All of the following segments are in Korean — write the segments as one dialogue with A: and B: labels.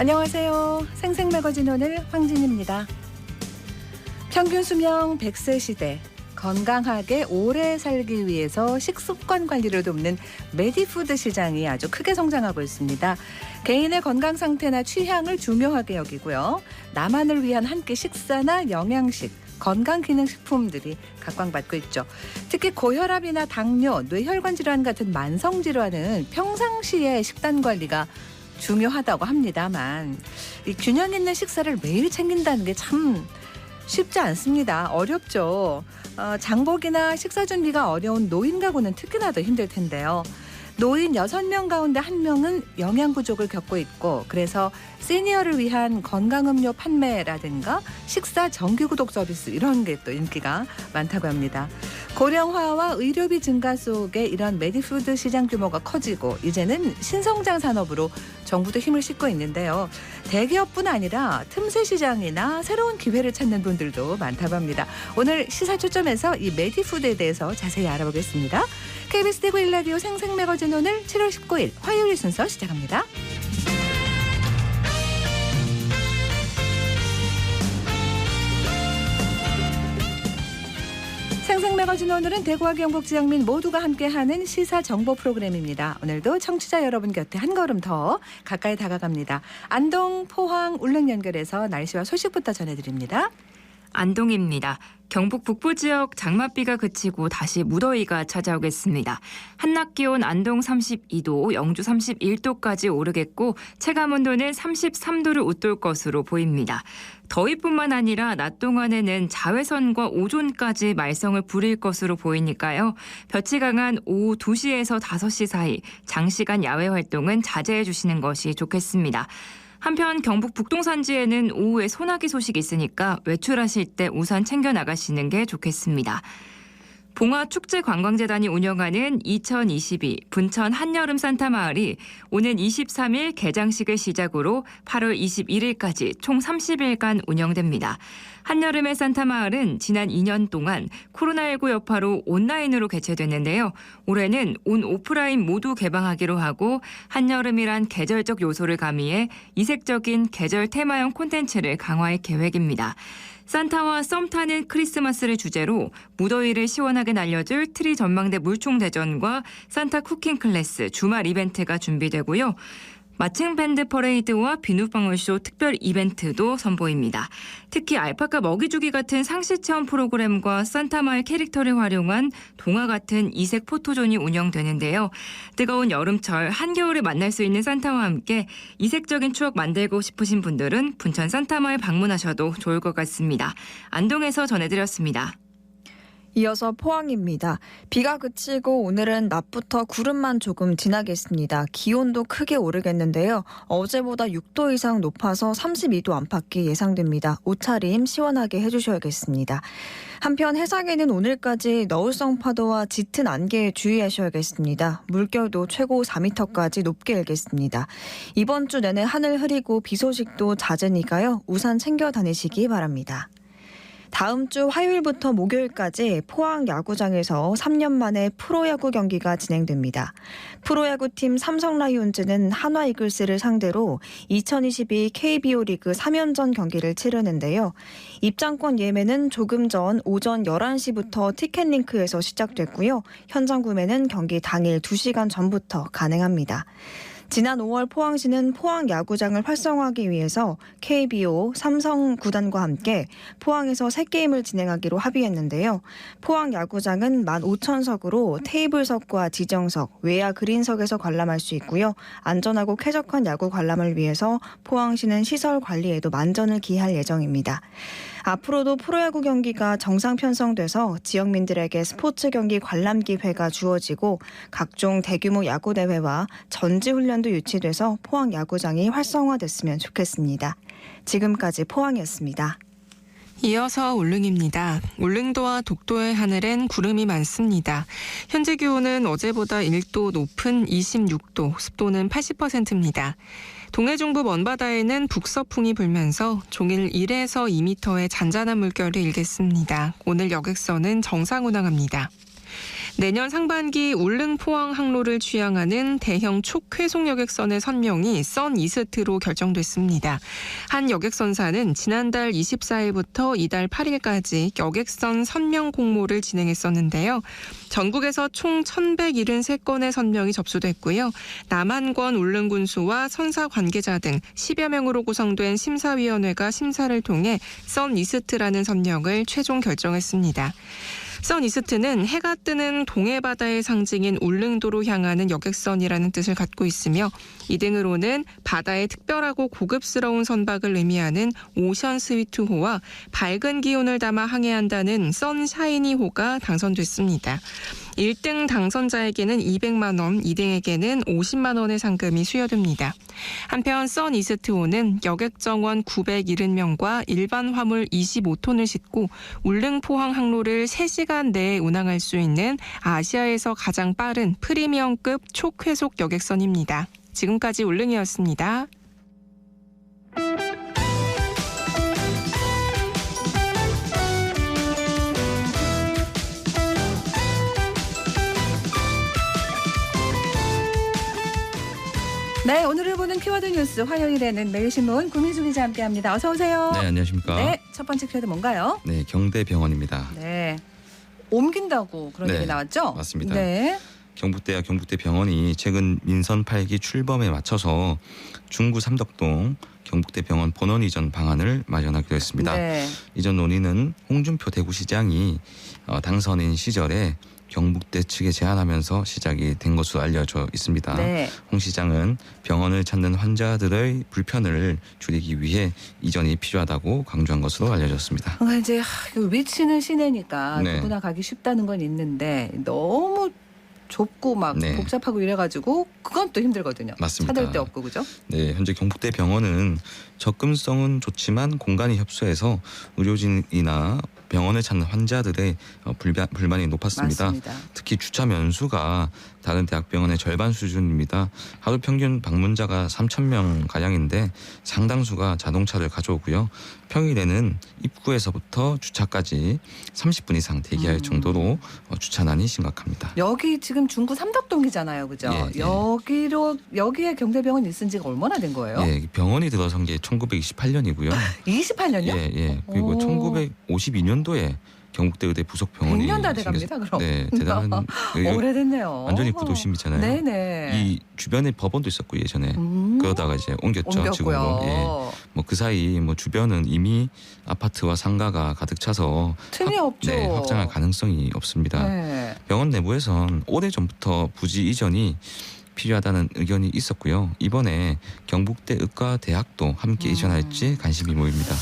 A: 안녕하세요. 생생매거진 오늘 황진입니다. 평균 수명 100세 시대, 건강하게 오래 살기 위해서 식습관 관리를 돕는 메디푸드 시장이 아주 크게 성장하고 있습니다. 개인의 건강 상태나 취향을 중요하게 여기고요. 나만을 위한 한 끼 식사나 영양식, 건강기능식품들이 각광받고 있죠. 특히 고혈압이나 당뇨, 뇌혈관 질환 같은 만성 질환은 평상시에 식단 관리가 중요하다고 합니다만 이 균형 있는 식사를 매일 챙긴다는 게 참 쉽지 않습니다. 어렵죠. 장보기나 식사 준비가 어려운 노인 가구는 특히나 더 힘들 텐데요. 노인 6명 가운데 1명은 영양 부족을 겪고 있고, 그래서 시니어를 위한 건강음료 판매라든가 식사 정기구독 서비스 이런 게 또 인기가 많다고 합니다. 고령화와 의료비 증가 속에 이런 메디푸드 시장 규모가 커지고 이제는 신성장 산업으로 정부도 힘을 싣고 있는데요. 대기업뿐 아니라 틈새 시장이나 새로운 기회를 찾는 분들도 많다고 합니다. 오늘 시사 초점에서 이 메디푸드에 대해서 자세히 알아보겠습니다. KBS 대구 1라디오 생생매거진 오늘 7월 19일 화요일 순서 시작합니다. 생생매거진 오늘은 대구와 경북 지역민 모두가 함께하는 시사 정보 프로그램입니다. 오늘도 청취자 여러분 곁에 한 걸음 더 가까이 다가갑니다. 안동, 포항, 울릉 연결해서 날씨와 소식부터 전해드립니다.
B: 안동입니다. 경북 북부 지역 장맛비가 그치고 다시 무더위가 찾아오겠습니다. 한낮 기온 안동 32도, 영주 31도까지 오르겠고 체감온도는 33도를 웃돌 것으로 보입니다. 더위뿐만 아니라 낮 동안에는 자외선과 오존까지 말썽을 부릴 것으로 보이니까요. 볕이 강한 오후 2시에서 5시 사이 장시간 야외 활동은 자제해 주시는 것이 좋겠습니다. 한편 경북 북동산지에는 오후에 소나기 소식이 있으니까 외출하실 때 우산 챙겨 나가시는 게 좋겠습니다. 봉화축제관광재단이 운영하는 2022 분천 한여름 산타마을이 오는 23일 개장식을 시작으로 8월 21일까지 총 30일간 운영됩니다. 한여름의 산타마을은 지난 2년 동안 코로나19 여파로 온라인으로 개최됐는데요. 올해는 온 오프라인 모두 개방하기로 하고 한여름이란 계절적 요소를 가미해 이색적인 계절 테마형 콘텐츠를 강화할 계획입니다. 산타와 썸 타는 크리스마스를 주제로 무더위를 시원하게 날려줄 트리 전망대 물총대전과 산타 쿠킹 클래스 주말 이벤트가 준비되고요. 마침 밴드 퍼레이드와 비누방울쇼 특별 이벤트도 선보입니다. 특히 알파카 먹이주기 같은 상시체험 프로그램과 산타마을 캐릭터를 활용한 동화 같은 이색 포토존이 운영되는데요. 뜨거운 여름철 한겨울에 만날 수 있는 산타와 함께 이색적인 추억 만들고 싶으신 분들은 분천 산타마을 방문하셔도 좋을 것 같습니다. 안동에서 전해드렸습니다.
C: 이어서 포항입니다. 비가 그치고 오늘은 낮부터 구름만 조금 지나겠습니다. 기온도 크게 오르겠는데요. 어제보다 6도 이상 높아서 32도 안팎이 예상됩니다. 옷차림 시원하게 해주셔야겠습니다. 한편 해상에는 오늘까지 너울성 파도와 짙은 안개에 주의하셔야겠습니다. 물결도 최고 4m까지 높게 일겠습니다. 이번 주 내내 하늘 흐리고 비 소식도 잦으니까요. 우산 챙겨 다니시기 바랍니다. 다음 주 화요일부터 목요일까지 포항 야구장에서 3년 만에 프로야구 경기가 진행됩니다. 프로야구팀 삼성라이온즈는 한화 이글스를 상대로 2022 KBO 리그 3연전 경기를 치르는데요. 입장권 예매는 조금 전 오전 11시부터 티켓링크에서 시작됐고요. 현장 구매는 경기 당일 2시간 전부터 가능합니다. 지난 5월 포항시는 포항 야구장을 활성화하기 위해서 KBO, 삼성 구단과 함께 포항에서 새 게임을 진행하기로 합의했는데요. 포항 야구장은 15,000석으로 테이블석과 지정석, 외야 그린석에서 관람할 수 있고요. 안전하고 쾌적한 야구 관람을 위해서 포항시는 시설 관리에도 만전을 기할 예정입니다. 앞으로도 프로야구 경기가 정상 편성돼서 지역민들에게 스포츠 경기 관람 기회가 주어지고 각종 대규모 야구 대회와 전지 훈련도 유치돼서 포항 야구장이 활성화됐으면 좋겠습니다. 지금까지 포항이었습니다.
D: 이어서 울릉입니다. 울릉도와 독도의 하늘엔 구름이 많습니다. 현재 기온은 어제보다 1도 높은 26도, 습도는 80%입니다. 동해 중부 먼바다에는 북서풍이 불면서 종일 1에서 2m의 잔잔한 물결이 일겠습니다. 오늘 여객선은 정상 운항합니다. 내년 상반기 울릉 포항 항로를 취향하는 대형 촉회속 여객선의 선명이 선 이스트로 결정됐습니다. 한 여객선사는 지난달 24일부터 이달 8일까지 여객선 선명 공모를 진행했었는데요. 전국에서 총 1,173건의 선명이 접수됐고요. 남한권 울릉군수와 선사 관계자 등 10여 명으로 구성된 심사위원회가 심사를 통해 선 이스트라는 선명을 최종 결정했습니다. 선 이스트는 해가 뜨는 동해바다의 상징인 울릉도로 향하는 여객선이라는 뜻을 갖고 있으며 이 등으로는 바다의 특별하고 고급스러운 선박을 의미하는 오션 스위트호와 밝은 기운을 담아 항해한다는 선샤이니호가 당선됐습니다. 1등 당선자에게는 200만 원, 2등에게는 50만 원의 상금이 수여됩니다. 한편 선 이스트호는 여객 정원 970명과 일반 화물 25톤을 싣고 울릉 포항 항로를 3시간 내에 운항할 수 있는 아시아에서 가장 빠른 프리미엄급 촉회속 여객선입니다. 지금까지 울릉이었습니다.
A: 네, 오늘을 보는 키워드 뉴스 화요일에는 매일신문 구민수 기자 함께합니다. 어서 오세요.
E: 네, 안녕하십니까.
A: 네, 첫 번째 키워드 뭔가요?
E: 네, 경대병원입니다.
A: 네, 옮긴다고 그런
E: 네,
A: 얘기 나왔죠?
E: 맞습니다.
A: 네,
E: 경북대와 경북대병원이 최근 민선 8기 출범에 맞춰서 중구 삼덕동 경북대병원 본원 이전 방안을 마련하기로 했습니다.
A: 네.
E: 이전 논의는 홍준표 대구시장이 당선인 시절에 경북대 측에 제안하면서 시작이 된 것으로 알려져 있습니다.
A: 네.
E: 홍 시장은 병원을 찾는 환자들의 불편을 줄이기 위해 이전이 필요하다고 강조한 것으로 알려졌습니다.
A: 그러니까 이제 위치는 시내니까
E: 네.
A: 누구나 가기 쉽다는 건 있는데 너무 좁고 막
E: 네.
A: 복잡하고 이래가지고 그건 또 힘들거든요.
E: 맞습니다.
A: 찾을 데 없고 그죠?
E: 네, 현재 경북대병원은 접근성은 좋지만 공간이 협소해서 의료진이나 병원을 찾는 환자들의 불만이 높았습니다.
A: 맞습니다.
E: 특히 주차 면수가 다른 대학병원의 절반 수준입니다. 하루 평균 방문자가 3,000명 가량인데 상당수가 자동차를 가져오고요. 평일에는 입구에서부터 주차까지 30분 이상 대기할 정도로 주차난이 심각합니다.
A: 여기 지금 중구 삼덕동이잖아요, 그죠?
E: 예, 예.
A: 여기에 경대병원이 있은 지가 얼마나 된 거예요?
E: 예, 병원이 들어선 게 1928년이고요.
A: 28년요?
E: 예, 예. 그리고
A: 오.
E: 1952년도에 경북대 의대 부속 병원이
A: 100년 다 돼갑니다, 그럼.
E: 네, 대단한
A: 오래됐네요.
E: 완전히 구도심이잖아요.
A: 네네.
E: 이 주변에 법원도 있었고 예전에 그러다가 이제 옮겼죠.
A: 옮겼고요.
E: 지금으로. 예. 뭐 그 사이 뭐 주변은 이미 아파트와 상가가 가득 차서
A: 틈이 없죠.
E: 네, 확장할 가능성이 없습니다.
A: 네.
E: 병원 내부에선 오래전부터 부지 이전이 필요하다는 의견이 있었고요. 이번에 경북대 의과대학도 함께 이전할지 관심이 모입니다.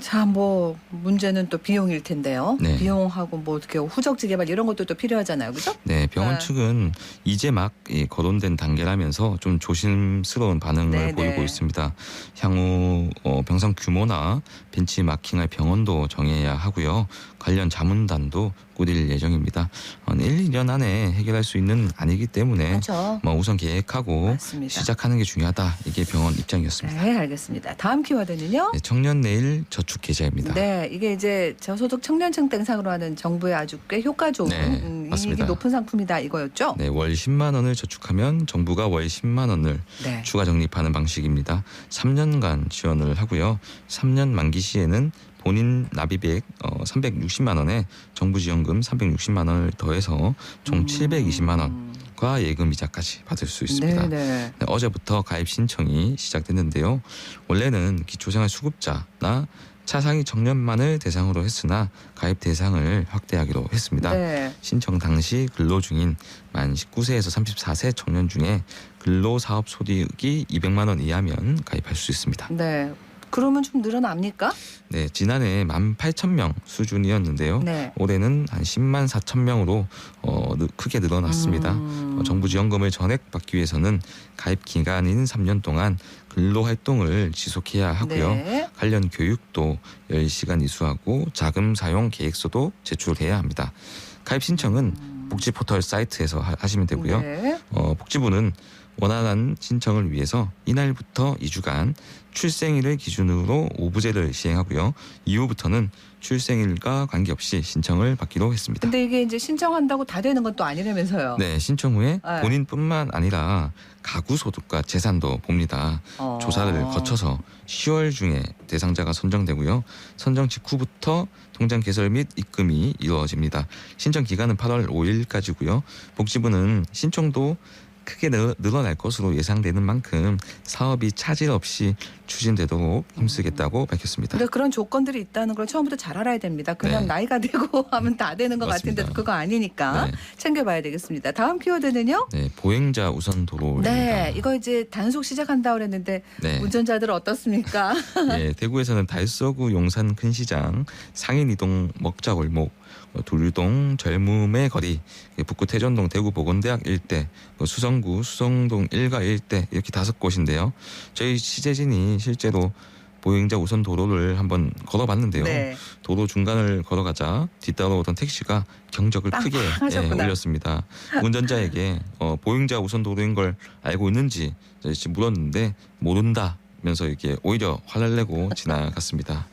A: 자, 뭐 문제는 또 비용일 텐데요.
E: 네.
A: 비용하고 뭐 어떻게 후적지 개발 이런 것도 또 필요하잖아요, 그죠?
E: 네, 병원
A: 네.
E: 측은 이제 막 거론된 단계라면서 좀 조심스러운 반응을
A: 네,
E: 보이고
A: 네.
E: 있습니다. 향후 병상 규모나 벤치마킹할 병원도 정해야 하고요. 관련 자문단도 꾸릴 예정입니다. 1, 2년 안에 해결할 수 있는 아니기 때문에
A: 그렇죠.
E: 뭐 우선 계획하고
A: 맞습니다.
E: 시작하는 게 중요하다. 이게 병원 입장이었습니다.
A: 네, 알겠습니다. 다음 키워드는요?
E: 네, 청년 내일 저축 계좌입니다.
A: 네, 이게 이제 저소득 청년층 대상으로 하는 정부의 아주 꽤 효과 좋은
E: 네,
A: 이익이
E: 맞습니다.
A: 높은 상품이다 이거였죠?
E: 네, 월 10만 원을 저축하면 정부가 월 10만 원을
A: 네.
E: 추가 적립하는 방식입니다. 3년간 지원을 하고요. 3년 만기 시에는 본인 납입액 360만 원에 정부 지원금 360만 원을 더해서 총 720만 원과 예금 이자까지 받을 수 있습니다.
A: 네네.
E: 네, 어제부터 가입 신청이 시작됐는데요. 원래는 기초생활수급자나 차상위 청년만을 대상으로 했으나 가입 대상을 확대하기로 했습니다.
A: 네.
E: 신청 당시 근로 중인 만 19세에서 34세 청년 중에 근로사업 소득이 200만 원 이하면 가입할 수 있습니다.
A: 네. 그러면 좀 늘어납니까?
E: 네, 지난해 18,000명 수준이었는데요.
A: 네.
E: 올해는 한 10만 4천 명으로 크게 늘어났습니다. 정부 지원금을 전액받기 위해서는 가입 기간인 3년 동안 근로활동을 지속해야 하고요.
A: 네.
E: 관련 교육도 10시간 이수하고 자금 사용 계획서도 제출해야 합니다. 가입 신청은 복지포털 사이트에서 하시면 되고요.
A: 네.
E: 복지부는 원활한 신청을 위해서 이날부터 2주간 출생일을 기준으로 오부제를 시행하고요. 이후부터는 출생일과 관계없이 신청을 받기로 했습니다.
A: 근데 이게 이제 신청한다고 다 되는 건 또 아니라면서요.
E: 네, 신청 후에
A: 네.
E: 본인뿐만 아니라 가구 소득과 재산도 봅니다. 조사를 거쳐서 10월 중에 대상자가 선정되고요. 선정 직후부터 통장 개설 및 입금이 이루어집니다. 신청 기간은 8월 5일까지고요. 복지부는 신청도 크게 늘어날 것으로 예상되는 만큼 사업이 차질 없이 추진되도록 힘쓰겠다고 밝혔습니다.
A: 근데 그런 조건들이 있다는 걸 처음부터 잘 알아야 됩니다. 그냥
E: 네.
A: 나이가 되고 하면 다 되는 것
E: 맞습니다.
A: 같은데 그거 아니니까
E: 네.
A: 챙겨봐야 되겠습니다. 다음 키워드는요?
E: 네, 보행자 우선 도로입니다.
A: 네, 이거 이제 단속 시작한다고 그랬는데
E: 네.
A: 운전자들 어떻습니까?
E: 네, 대구에서는 달서구 용산 큰시장, 상인이동 먹자골목, 둘동 절무매 거리, 북구 태전동 대구 보건대학 일대, 수성구 수성동 일가 일대 이렇게 5곳인데요. 저희 취재진이 실제로 보행자 우선 도로를 한번 걸어봤는데요.
A: 네.
E: 도로 중간을 걸어가자 뒤따라오던 택시가 경적을 크게
A: 하셨구나.
E: 울렸습니다. 운전자에게 보행자 우선 도로인 걸 알고 있는지 물었는데 모른다면서 이렇게 오히려 화를 내고 지나갔습니다.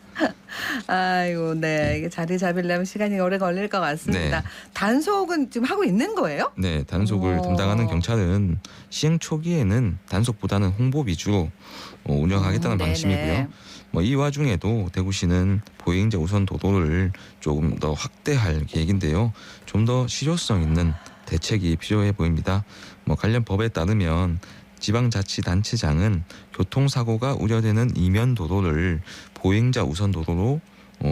A: 아이고, 네. 이게 자리 잡으려면 시간이 오래 걸릴 것 같습니다.
E: 네.
A: 단속은 지금 하고 있는 거예요?
E: 네, 단속을
A: 오.
E: 담당하는 경찰은 시행 초기에는 단속보다는 홍보 위주로 운영하겠다는
A: 네네.
E: 방침이고요. 이 와중에도 대구시는 보행자 우선 도로를 조금 더 확대할 계획인데요. 좀 더 실효성 있는 대책이 필요해 보입니다. 관련 법에 따르면 지방자치단체장은 교통사고가 우려되는 이면 도로를 보행자 우선 도로로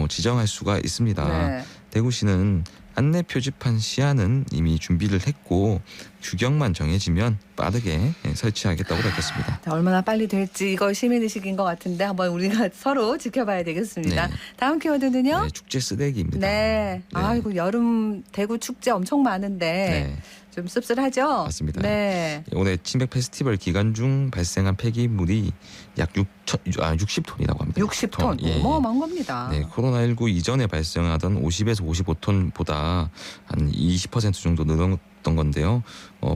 E: 지정할 수가 있습니다.
A: 네.
E: 대구시는 안내 표지판 시안은 이미 준비를 했고 규격만 정해지면 빠르게 설치하겠다고 밝혔습니다.
A: 자, 얼마나 빨리 될지 이거 시민의식인 것 같은데 한번 우리가 서로 지켜봐야 되겠습니다.
E: 네.
A: 다음 키워드는요?
E: 네, 축제 쓰레기입니다.
A: 네.
E: 네.
A: 아이고, 여름 대구 축제 엄청 많은데
E: 네,
A: 좀 씁쓸하죠?
E: 맞습니다.
A: 네.
E: 올해 친백 페스티벌 기간 중 발생한 폐기물이 약 60톤이라고 합니다.
A: 60톤.
E: 예.
A: 어마어마한 겁니다.
E: 네, 코로나19 이전에 발생하던 50에서 55톤보다 한 20% 정도 늘었던 건데요.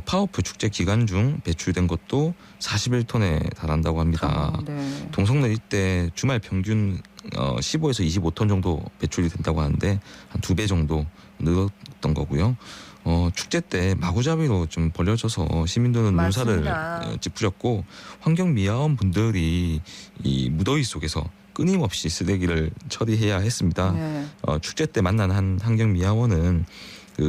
E: 파워프 축제 기간 중 배출된 것도 41톤에 달한다고 합니다.
A: 네.
E: 동성로 일대 주말 평균 15에서 25톤 정도 배출이 된다고 하는데 한 2배 정도 늘었던 거고요. 축제 때 마구잡이로 좀 벌려져서 시민들은
A: 맞습니다.
E: 눈살을 찌푸렸고 환경미화원 분들이 이 무더위 속에서 끊임없이 쓰레기를 처리해야 했습니다.
A: 네.
E: 축제 때 만난 한 환경미화원은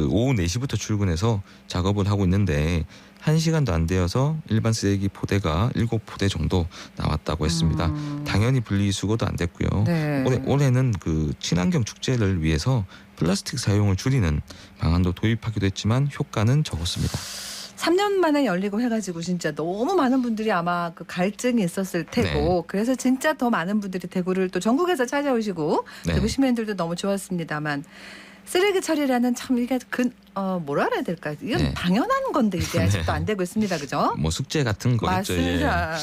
E: 오후 4시부터 출근해서 작업을 하고 있는데 1시간도 안 되어서 일반 쓰레기 포대가 7포대 정도 나왔다고 했습니다. 당연히 분리수거도 안 됐고요.
A: 네.
E: 올해는 친환경 축제를 위해서 플라스틱 사용을 줄이는 방안도 도입하기도 했지만 효과는 적었습니다.
A: 3년 만에 열리고 해가지고 진짜 너무 많은 분들이 아마 그 갈증이 있었을 테고 그래서 진짜 더 많은 분들이 대구를 또 전국에서 찾아오시고
E: 네.
A: 대구 시민들도 너무 좋았습니다.만 쓰레기 처리라는 참 이게 뭐라 해야 될까요? 이건
E: 네.
A: 당연한 건데 이게 아직도
E: 네.
A: 안 되고 있습니다. 그죠?
E: 숙제 같은 거였죠.
A: 맞습니다.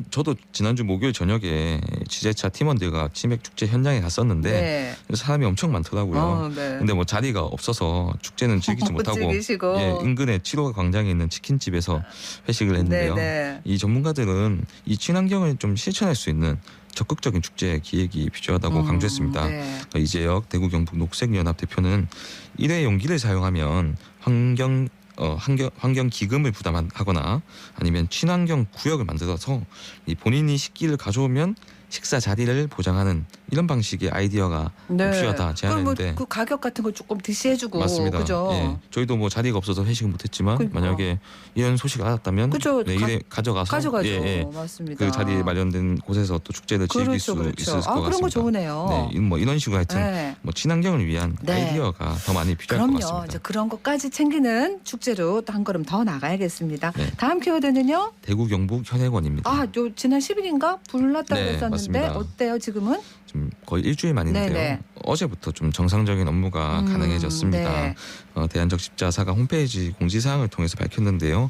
E: 저도 지난주 목요일 저녁에 취재차 팀원들과 치맥 축제 현장에 갔었는데
A: 네.
E: 사람이 엄청 많더라고요.
A: 네.
E: 근데 자리가 없어서 축제는 즐기지
A: 못
E: 못하고
A: 즐기시고.
E: 인근의 7호 광장에 있는 치킨집에서 회식을 했는데요.
A: 네.
E: 이 전문가들은 이 친환경을 좀 실천할 수 있는 적극적인 축제 기획이 필요하다고 강조했습니다.
A: 네.
E: 이재혁 대구 경북 녹색연합 대표는 일회 용기를 사용하면 환경 기금을 부담하거나 아니면 친환경 구역을 만들어서 이 본인이 식기를 가져오면 식사 자리를 보장하는 이런 방식의 아이디어가 필요하다 제안했는데
A: 그 가격 같은 거 조금 DC해주고
E: 맞습니다.
A: 그죠?
E: 예, 저희도 자리가 없어서 회식을 못했지만
A: 그러니까.
E: 만약에 이런 소식을 알았다면
A: 그죠?
E: 일에 가져가서
A: 가져가죠.
E: 예,
A: 맞습니다.
E: 그 자리에 마련된 곳에서 또 축제를 즐길 수 있을 것 같습니다.
A: 그런 거 좋으네요.
E: 네, 이런 식으로 하여튼
A: 네.
E: 친환경을 위한
A: 네.
E: 아이디어가 더 많이 필요할 것
A: 그럼요.
E: 같습니다.
A: 이제 그런 것까지 챙기는 축제로 또 한 걸음 더 나가야겠습니다.
E: 네.
A: 다음 키워드는요.
E: 대구 경북 현해관입니다.
A: 요 지난 10일인가 불 났다고
E: 네,
A: 했었는데
E: 맞습니다.
A: 어때요 지금은?
E: 좀 거의 일주일 만인데요.
A: 네네.
E: 어제부터 좀 정상적인 업무가 가능해졌습니다.
A: 네.
E: 대한적 십자사가 홈페이지 공지사항을 통해서 밝혔는데요.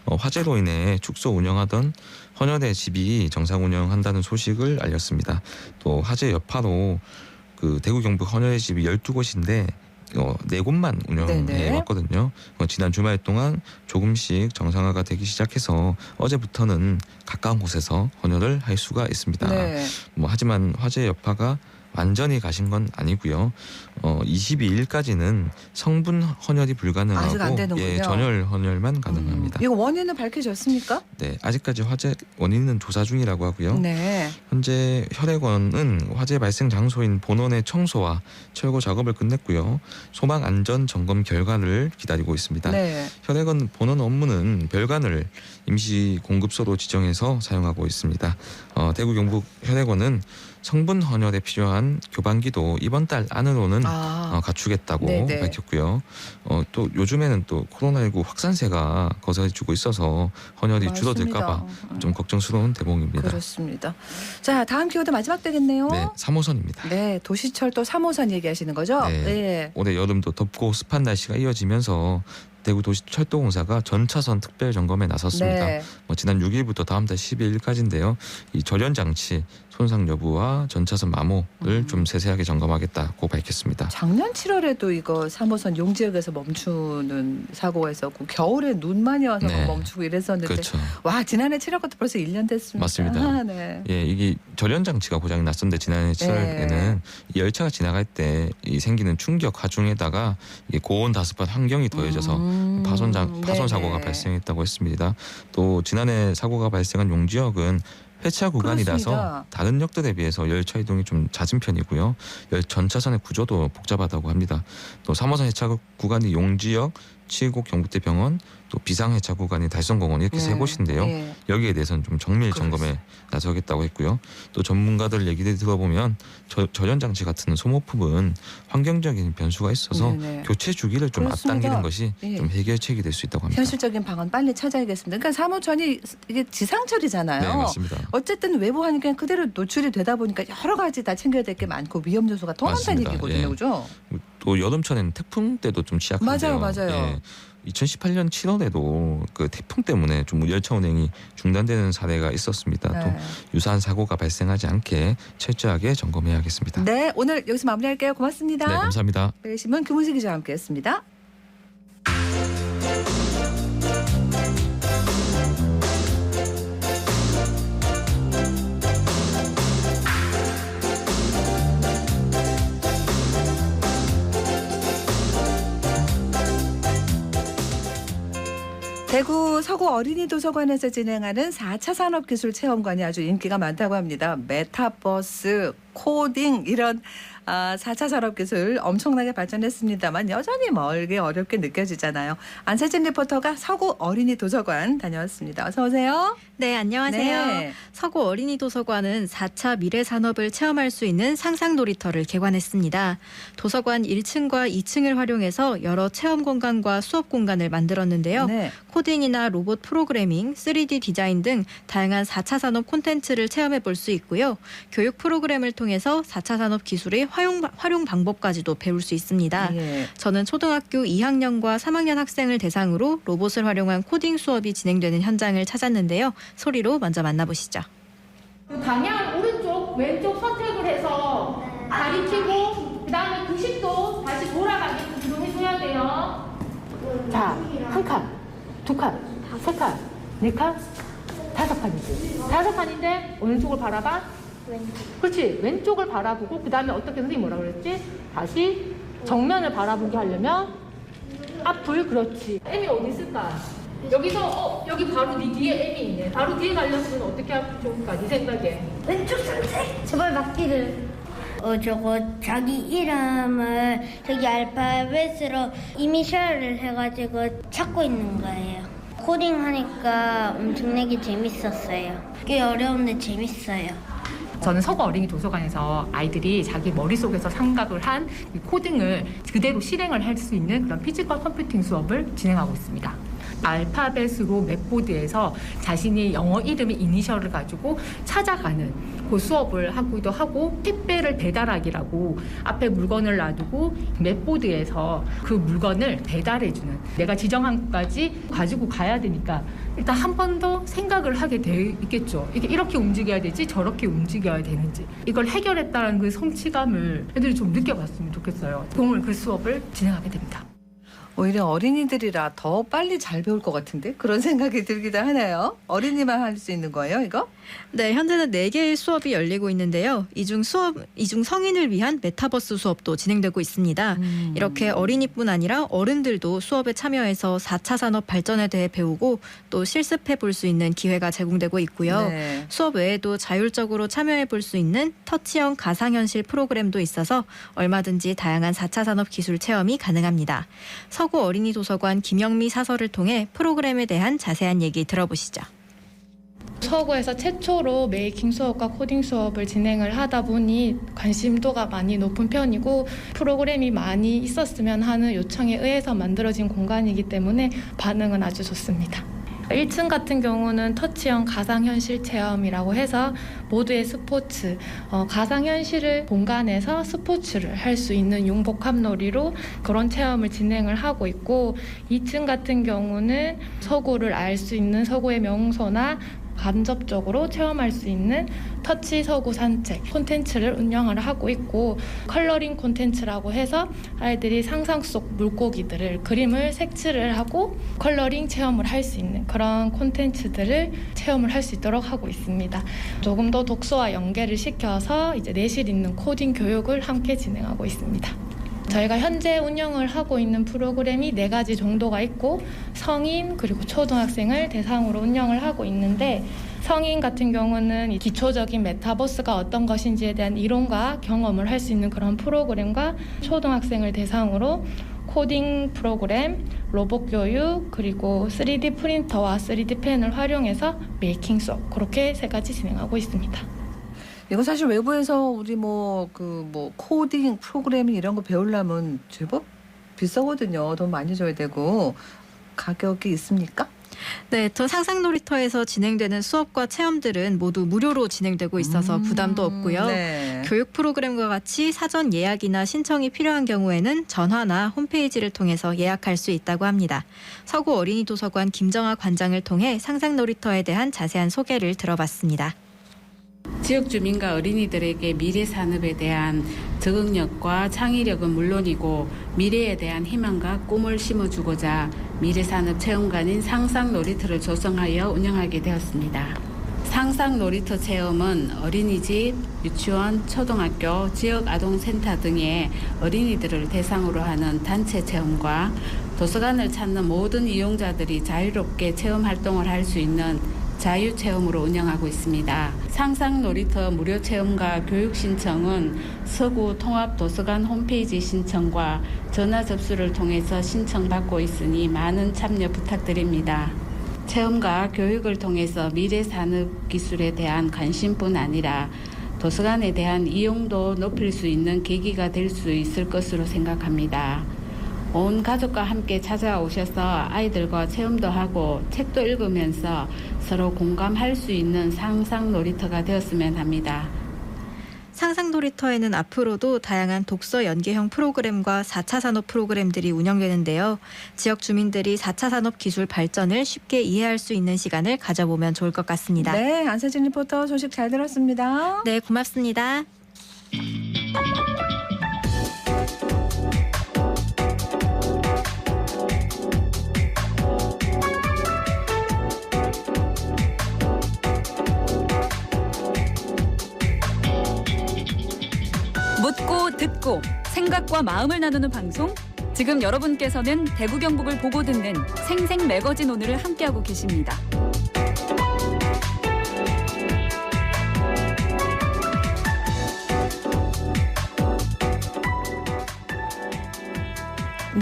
E: 화재로 인해 축소 운영하던 헌혈의 집이 정상 운영한다는 소식을 알렸습니다. 또 화재 여파로 대구 경북 헌혈의 집이 12곳인데 네 곳만 운영해
A: 네네.
E: 왔거든요. 지난 주말 동안 조금씩 정상화가 되기 시작해서 어제부터는 가까운 곳에서 헌혈을 할 수가 있습니다.
A: 네.
E: 하지만 화재 여파가 완전히 가신 건 아니고요. 22일까지는 성분 헌혈이 불가능하고
A: 아직 안 되는군요.
E: 전열 헌혈만 가능합니다.
A: 이거 원인은 밝혀졌습니까?
E: 네, 아직까지 화재 원인은 조사 중이라고 하고요.
A: 네.
E: 현재 혈액원은 화재 발생 장소인 본원의 청소와 철거 작업을 끝냈고요. 소방 안전 점검 결과를 기다리고 있습니다.
A: 네.
E: 혈액원 본원 업무는 별관을 임시 공급소로 지정해서 사용하고 있습니다. 대구 경북 혈액원은 성분 헌혈에 필요한 교반기도 이번 달 안으로는 갖추겠다고
A: 네네.
E: 밝혔고요. 또 요즘에는 또 코로나19 확산세가 거세지고 있어서 헌혈이 줄어들까봐 좀 걱정스러운 대목입니다.
A: 그렇습니다. 자, 다음 키워드 마지막 되겠네요.
E: 네, 3호선입니다.
A: 네, 도시철도 3호선 얘기하시는 거죠?
E: 네. 올해 여름도 덥고 습한 날씨가 이어지면서 대구 도시철도공사가 전차선 특별 점검에 나섰습니다.
A: 네.
E: 지난 6일부터 다음 달 12일까지인데요. 이 절연 장치 손상 여부와 전차선 마모를 좀 세세하게 점검하겠다고 밝혔습니다.
A: 작년 7월에도 이거 3호선 용지역에서 멈추는 사고가 있었고 겨울에 눈 많이 와서
E: 네.
A: 멈추고 이랬었는데
E: 그렇죠.
A: 와, 지난해 7월 것도 벌써 1년 됐습니다.
E: 맞습니다.
A: 네.
E: 예, 이게 절연 장치가 고장이 났었는데 지난해 7월에는 이 열차가 지나갈 때 이 생기는 충격 하중에다가 이게 고온 다습한 환경이 더해져서 파손 사고가 발생했다고 했습니다. 또 지난해 사고가 발생한 용지역은 회차 구간이라서
A: 그렇습니다.
E: 다른 역들에 비해서 열차 이동이 좀 잦은 편이고요. 전차선의 구조도 복잡하다고 합니다. 또 3호선 회차 구간이 용지역, 칠곡 경북대병원, 또 비상회차 구간이 달성공원 이렇게 세 곳인데요.
A: 네.
E: 여기에 대해서는 좀 정밀 점검에 나서겠다고 했고요. 또 전문가들 얘기를 들어보면 절연 장치 같은 소모품은 환경적인 변수가 있어서
A: 네네.
E: 교체 주기를 좀
A: 그렇습니다.
E: 앞당기는 것이
A: 예.
E: 좀 해결책이 될 수 있다고 합니다.
A: 현실적인 방안 빨리 찾아야겠습니다. 그러니까 3호선이 이게 지상철이잖아요.
E: 네, 맞습니다.
A: 어쨌든 외부 환경에 그대로 노출이 되다 보니까 여러 가지 다 챙겨야 될 게 많고 위험 요소가 더 많다는
E: 맞습니다.
A: 얘기거든요.
E: 예.
A: 그죠?
E: 또 여름철에는 태풍 때도 좀 취약한데요.
A: 맞아요.
E: 예. 2018년 7월에도 그 태풍 때문에 좀 열차 운행이 중단되는 사례가 있었습니다.
A: 네.
E: 또 유사한 사고가 발생하지 않게 철저하게 점검해야겠습니다.
A: 네, 오늘 여기서 마무리할게요. 고맙습니다.
E: 네, 감사합니다.
A: 신문 김은수 기자와 함께했습니다. 대구 서구 어린이 도서관에서 진행하는 4차 산업기술 체험관이 아주 인기가 많다고 합니다. 메타버스, 코딩 이런 4차 산업기술 엄청나게 발전했습니다만 여전히 멀게 어렵게 느껴지잖아요. 안세진 리포터가 서구 어린이 도서관 다녀왔습니다. 어서 오세요.
F: 네, 안녕하세요.
A: 네.
F: 서구 어린이 도서관은 4차 미래 산업을 체험할 수 있는 상상 놀이터를 개관했습니다. 도서관 1층과 2층을 활용해서 여러 체험 공간과 수업 공간을 만들었는데요.
A: 네.
F: 코딩이나 로봇 프로그래밍, 3D 디자인 등 다양한 4차 산업 콘텐츠를 체험해 볼 수 있고요. 교육 프로그램을 통해서 4차 산업 기술의 활용 방법까지도 배울 수 있습니다.
A: 예.
F: 저는 초등학교 2학년과 3학년 학생을 대상으로 로봇을 활용한 코딩 수업이 진행되는 현장을 찾았는데요. 소리로 먼저 만나보시죠.
G: 방향 오른쪽, 왼쪽 선택을 해서 다리 펴고 그 다음에 90도 다시 돌아가게끔 이동해줘야 돼요. 자, 한 칸, 두 칸, 세 칸, 네 칸, 5칸이지. 5칸인데 왼쪽을 바라봐. 그렇지. 왼쪽을 바라보고 그 다음에 어떻게 선생님이 뭐라 그랬지? 다시 정면을 바라보게 하려면 앞을 그렇지. M이 어디 있을까? 여기서 여기 바로 네 뒤에 M이 있네. 바로 뒤에 가려면 어떻게 하면 좋을까? 네 생각에.
H: 왼쪽 선택 제발 맞기를. 저거 자기 이름을 저기 알파벳으로 이니셜을 해가지고 찾고 있는 거예요. 코딩 하니까 엄청나게 재밌었어요. 꽤 어려운데 재밌어요.
G: 저는 서구 어린이 도서관에서 아이들이 자기 머릿속에서 생각을 한 이 코딩을 그대로 실행을 할 수 있는 그런 피지컬 컴퓨팅 수업을 진행하고 있습니다. 알파벳으로 맥보드에서 자신이 영어 이름의 이니셜을 가지고 찾아가는 그 수업을 하기도 하고, 택배를 배달하기라고 앞에 물건을 놔두고 맥보드에서 그 물건을 배달해주는, 내가 지정한 곳까지 가지고 가야 되니까 일단 한 번 더 생각을 하게 돼 있겠죠. 이게 이렇게 움직여야 되지 저렇게 움직여야 되는지, 이걸 해결했다는 그 성취감을 애들이 좀 느껴봤으면 좋겠어요. 오늘 그 수업을 진행하게 됩니다.
A: 오히려 어린이들이라 더 빨리 잘 배울 것 같은데 그런 생각이 들기도 하네요. 어린이만 할 수 있는 거예요, 이거?
F: 네, 현재는 4개의 수업이 열리고 있는데요. 이 중 성인을 위한 메타버스 수업도 진행되고 있습니다. 이렇게 어린이뿐 아니라 어른들도 수업에 참여해서 4차 산업 발전에 대해 배우고 또 실습해 볼 수 있는 기회가 제공되고 있고요.
A: 네.
F: 수업 외에도 자율적으로 참여해 볼 수 있는 터치형 가상현실 프로그램도 있어서 얼마든지 다양한 4차 산업 기술 체험이 가능합니다. 서구 어린이 도서관 김영미 사설을 통해 프로그램에 대한 자세한 얘기 들어보시죠.
I: 서구에서 최초로 메이킹 수업과 코딩 수업을 진행을 하다 보니 관심도가 많이 높은 편이고, 프로그램이 많이 있었으면 하는 요청에 의해서 만들어진 공간이기 때문에 반응은 아주 좋습니다. 1층 같은 경우는 터치형 가상현실 체험이라고 해서 모두의 스포츠, 가상현실을 공간에서 스포츠를 할 수 있는 융복합놀이로 그런 체험을 진행을 하고 있고, 2층 같은 경우는 서구를 알 수 있는 서구의 명소나 간접적으로 체험할 수 있는 터치 서구 산책 콘텐츠를 운영을 하고 있고, 컬러링 콘텐츠라고 해서 아이들이 상상 속 물고기들을 그림을 색칠을 하고 컬러링 체험을 할 수 있는 그런 콘텐츠들을 체험을 할 수 있도록 하고 있습니다. 조금 더 독서와 연계를 시켜서 이제 내실 있는 코딩 교육을 함께 진행하고 있습니다. 저희가 현재 운영을 하고 있는 프로그램이 4가지 정도가 있고, 성인 그리고 초등학생을 대상으로 운영을 하고 있는데, 성인 같은 경우는 기초적인 메타버스가 어떤 것인지에 대한 이론과 경험을 할 수 있는 그런 프로그램과, 초등학생을 대상으로 코딩 프로그램, 로봇 교육, 그리고 3D 프린터와 3D 펜을 활용해서 메이킹 수업, 그렇게 3가지 진행하고 있습니다.
A: 이거 사실 외부에서 우리 코딩 프로그래밍 이런 거 배우려면 제법 비싸거든요. 돈 많이 줘야 되고. 가격이 있습니까?
F: 네, 저 상상놀이터에서 진행되는 수업과 체험들은 모두 무료로 진행되고 있어서 부담도 없고요.
A: 네.
F: 교육 프로그램과 같이 사전 예약이나 신청이 필요한 경우에는 전화나 홈페이지를 통해서 예약할 수 있다고 합니다. 서구 어린이 도서관 김정아 관장을 통해 상상놀이터에 대한 자세한 소개를 들어봤습니다.
J: 지역 주민과 어린이들에게 미래 산업에 대한 적응력과 창의력은 물론이고, 미래에 대한 희망과 꿈을 심어주고자 미래 산업 체험관인 상상 놀이터를 조성하여 운영하게 되었습니다. 상상 놀이터 체험은 어린이집, 유치원, 초등학교, 지역 아동센터 등의 어린이들을 대상으로 하는 단체 체험과 도서관을 찾는 모든 이용자들이 자유롭게 체험 활동을 할 수 있는 자유체험으로 운영하고 있습니다. 상상놀이터 무료 체험과 교육 신청은 서구 통합도서관 홈페이지 신청과 전화 접수를 통해서 신청받고 있으니 많은 참여 부탁드립니다. 체험과 교육을 통해서 미래 산업 기술에 대한 관심뿐 아니라 도서관에 대한 이용도 높일 수 있는 계기가 될 수 있을 것으로 생각합니다. 온 가족과 함께 찾아오셔서 아이들과 체험도 하고 책도 읽으면서 서로 공감할 수 있는 상상 놀이터가 되었으면 합니다.
F: 상상놀이터에는 앞으로도 다양한 독서 연계형 프로그램과 4차 산업 프로그램들이 운영되는데요. 지역 주민들이 4차 산업 기술 발전을 쉽게 이해할 수 있는 시간을 가져보면 좋을 것 같습니다.
A: 네, 안세진 리포터 소식 잘 들었습니다.
F: 네, 고맙습니다.
K: 묻고 듣고 생각과 마음을 나누는 방송. 지금 여러분께서는 대구 경북을 보고 듣는 생생 매거진 오늘을 함께하고 계십니다.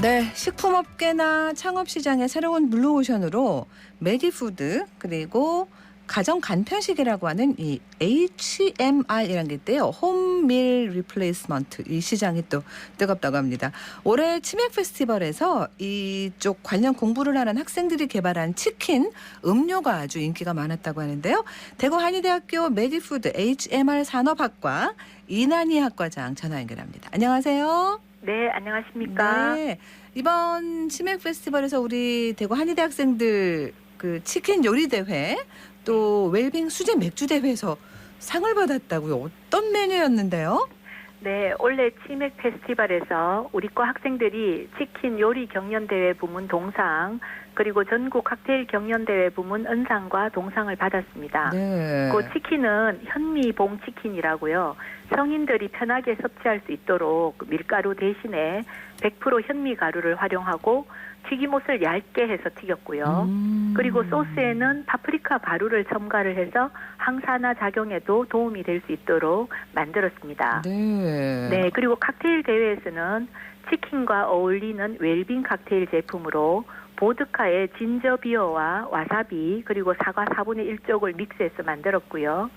A: 네, 식품업계나 창업시장의 새로운 블루오션으로 메디푸드 그리고 가정 간편식이라고 하는 이 HMR이라는 게 있대요. 홈밀 리플레이스먼트. 이 시장이 또 뜨겁다고 합니다. 올해 치맥 페스티벌에서 이쪽 관련 공부를 하는 학생들이 개발한 치킨, 음료가 아주 인기가 많았다고 하는데요. 대구 한의대학교 메디푸드 HMR 산업학과 이난희 학과장 전화 연결합니다. 안녕하세요.
L: 네, 안녕하십니까.
A: 네, 이번 치맥 페스티벌에서 우리 대구 한의대 학생들 그 치킨 요리 대회 또 웰빙 수제 맥주 대회에서 상을 받았다고요. 어떤 메뉴였는데요?
L: 네, 올해 치맥 페스티벌에서 우리과 학생들이 치킨 요리 경연대회 부문 동상 그리고 전국 칵테일 경연대회 부문 은상과 동상을 받았습니다.
A: 네.
L: 그 치킨은 현미봉 치킨이라고요. 성인들이 편하게 섭취할 수 있도록 밀가루 대신에 100% 현미가루를 활용하고 튀김옷을 얇게 해서 튀겼고요. 그리고 소스에는 파프리카 가루를 첨가를 해서 항산화 작용에도 도움이 될 수 있도록 만들었습니다.
A: 네.
L: 네, 그리고 칵테일 대회에서는 치킨과 어울리는 웰빙 칵테일 제품으로 보드카에 진저 비어와 와사비 그리고 사과 4분의 1쪽을 믹스해서 만들었고요.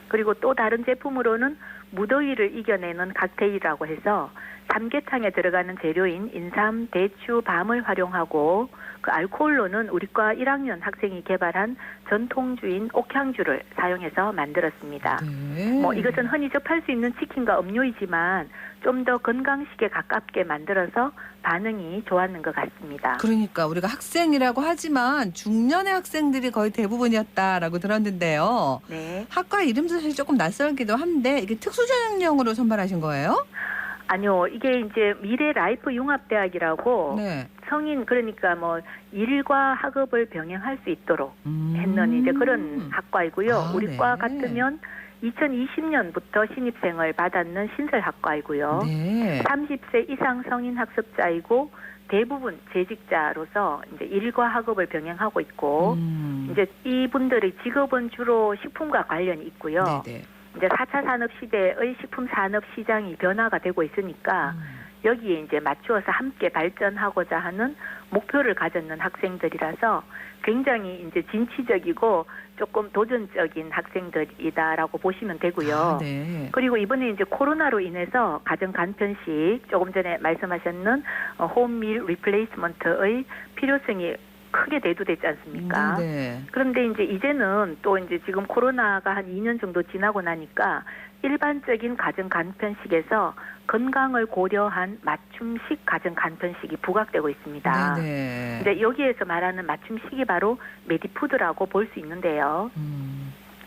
L: 그리고 또 다른 제품으로는 무더위를 이겨내는 칵테일이라고 해서 삼계탕에 들어가는 재료인 인삼, 대추, 밤을 활용하고 그 알코올로는 우리과 1학년 학생이 개발한 전통주인 옥향주를 사용해서 만들었습니다.
A: 네.
L: 뭐 이것은 흔히 접할 수 있는 치킨과 음료이지만 좀 더 건강식에 가깝게 만들어서 반응이 좋았는 것 같습니다.
A: 그러니까 우리가 학생이라고 하지만 중년의 학생들이 거의 대부분이었다라고 들었는데요.
L: 네.
A: 학과 이름도 사실 조금 낯설기도 한데 이게 특수전형으로 선발하신 거예요?
L: 아니요, 이게 이제 미래 라이프 융합대학이라고
A: 네.
L: 성인 그러니까 뭐 일과 학업을 병행할 수 있도록 했는 이제 그런 학과이고요.
A: 아,
L: 우리
A: 네.
L: 과 같으면 2020년부터 신입생을 받았는 신설학과이고요.
A: 네.
L: 30세 이상 성인 학습자이고 대부분 재직자로서 이제 일과 학업을 병행하고 있고 이제 이분들의 직업은 주로 식품과 관련이 있고요.
A: 네네.
L: 이제 4차 산업 시대의 식품 산업 시장이 변화가 되고 있으니까 여기에 이제 맞추어서 함께 발전하고자 하는 목표를 가졌는 학생들이라서 굉장히 이제 진취적이고 조금 도전적인 학생들이다라고 보시면 되고요.
A: 아, 네.
L: 그리고 이번에 이제 코로나로 인해서 가정 간편식 조금 전에 말씀하셨는 홈밀 리플레이스먼트의 필요성이 크게 대두되지 않습니까?
A: 네.
L: 그런데 이제는 또 이제 지금 코로나가 한 2년 정도 지나고 나니까 일반적인 가정 간편식에서 건강을 고려한 맞춤식 가정 간편식이 부각되고 있습니다.
A: 네.
L: 이제 여기에서 말하는 맞춤식이 바로 메디푸드라고 볼 수 있는데요.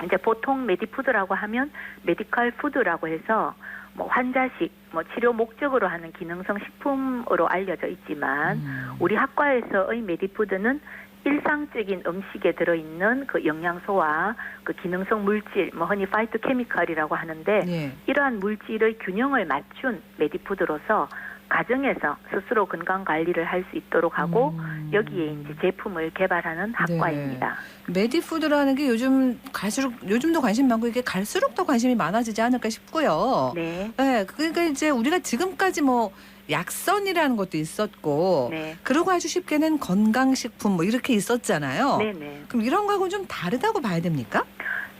L: 이제 보통 메디푸드라고 하면 메디컬 푸드라고 해서 뭐 환자식, 뭐 치료 목적으로 하는 기능성 식품으로 알려져 있지만 우리 학과에서의 메디푸드는 일상적인 음식에 들어있는 그 영양소와 그 기능성 물질, 뭐 흔히 파이토케미컬이라고 하는데
A: 네.
L: 이러한 물질의 균형을 맞춘 메디푸드로서 가정에서 스스로 건강 관리를 할 수 있도록 하고 여기에 이제 제품을 개발하는 학과입니다.
A: 메디푸드라는 게 요즘도 관심 많고 이게 갈수록 더 관심이 많아지지 않을까 싶고요.
L: 네.
A: 네, 그러니까 이제 우리가 지금까지 뭐 약선이라는 것도 있었고,
L: 네.
A: 그러고 아주 쉽게는 건강식품 뭐 이렇게 있었잖아요.
L: 네네.
A: 그럼 이런 거하고는 좀 다르다고 봐야 됩니까?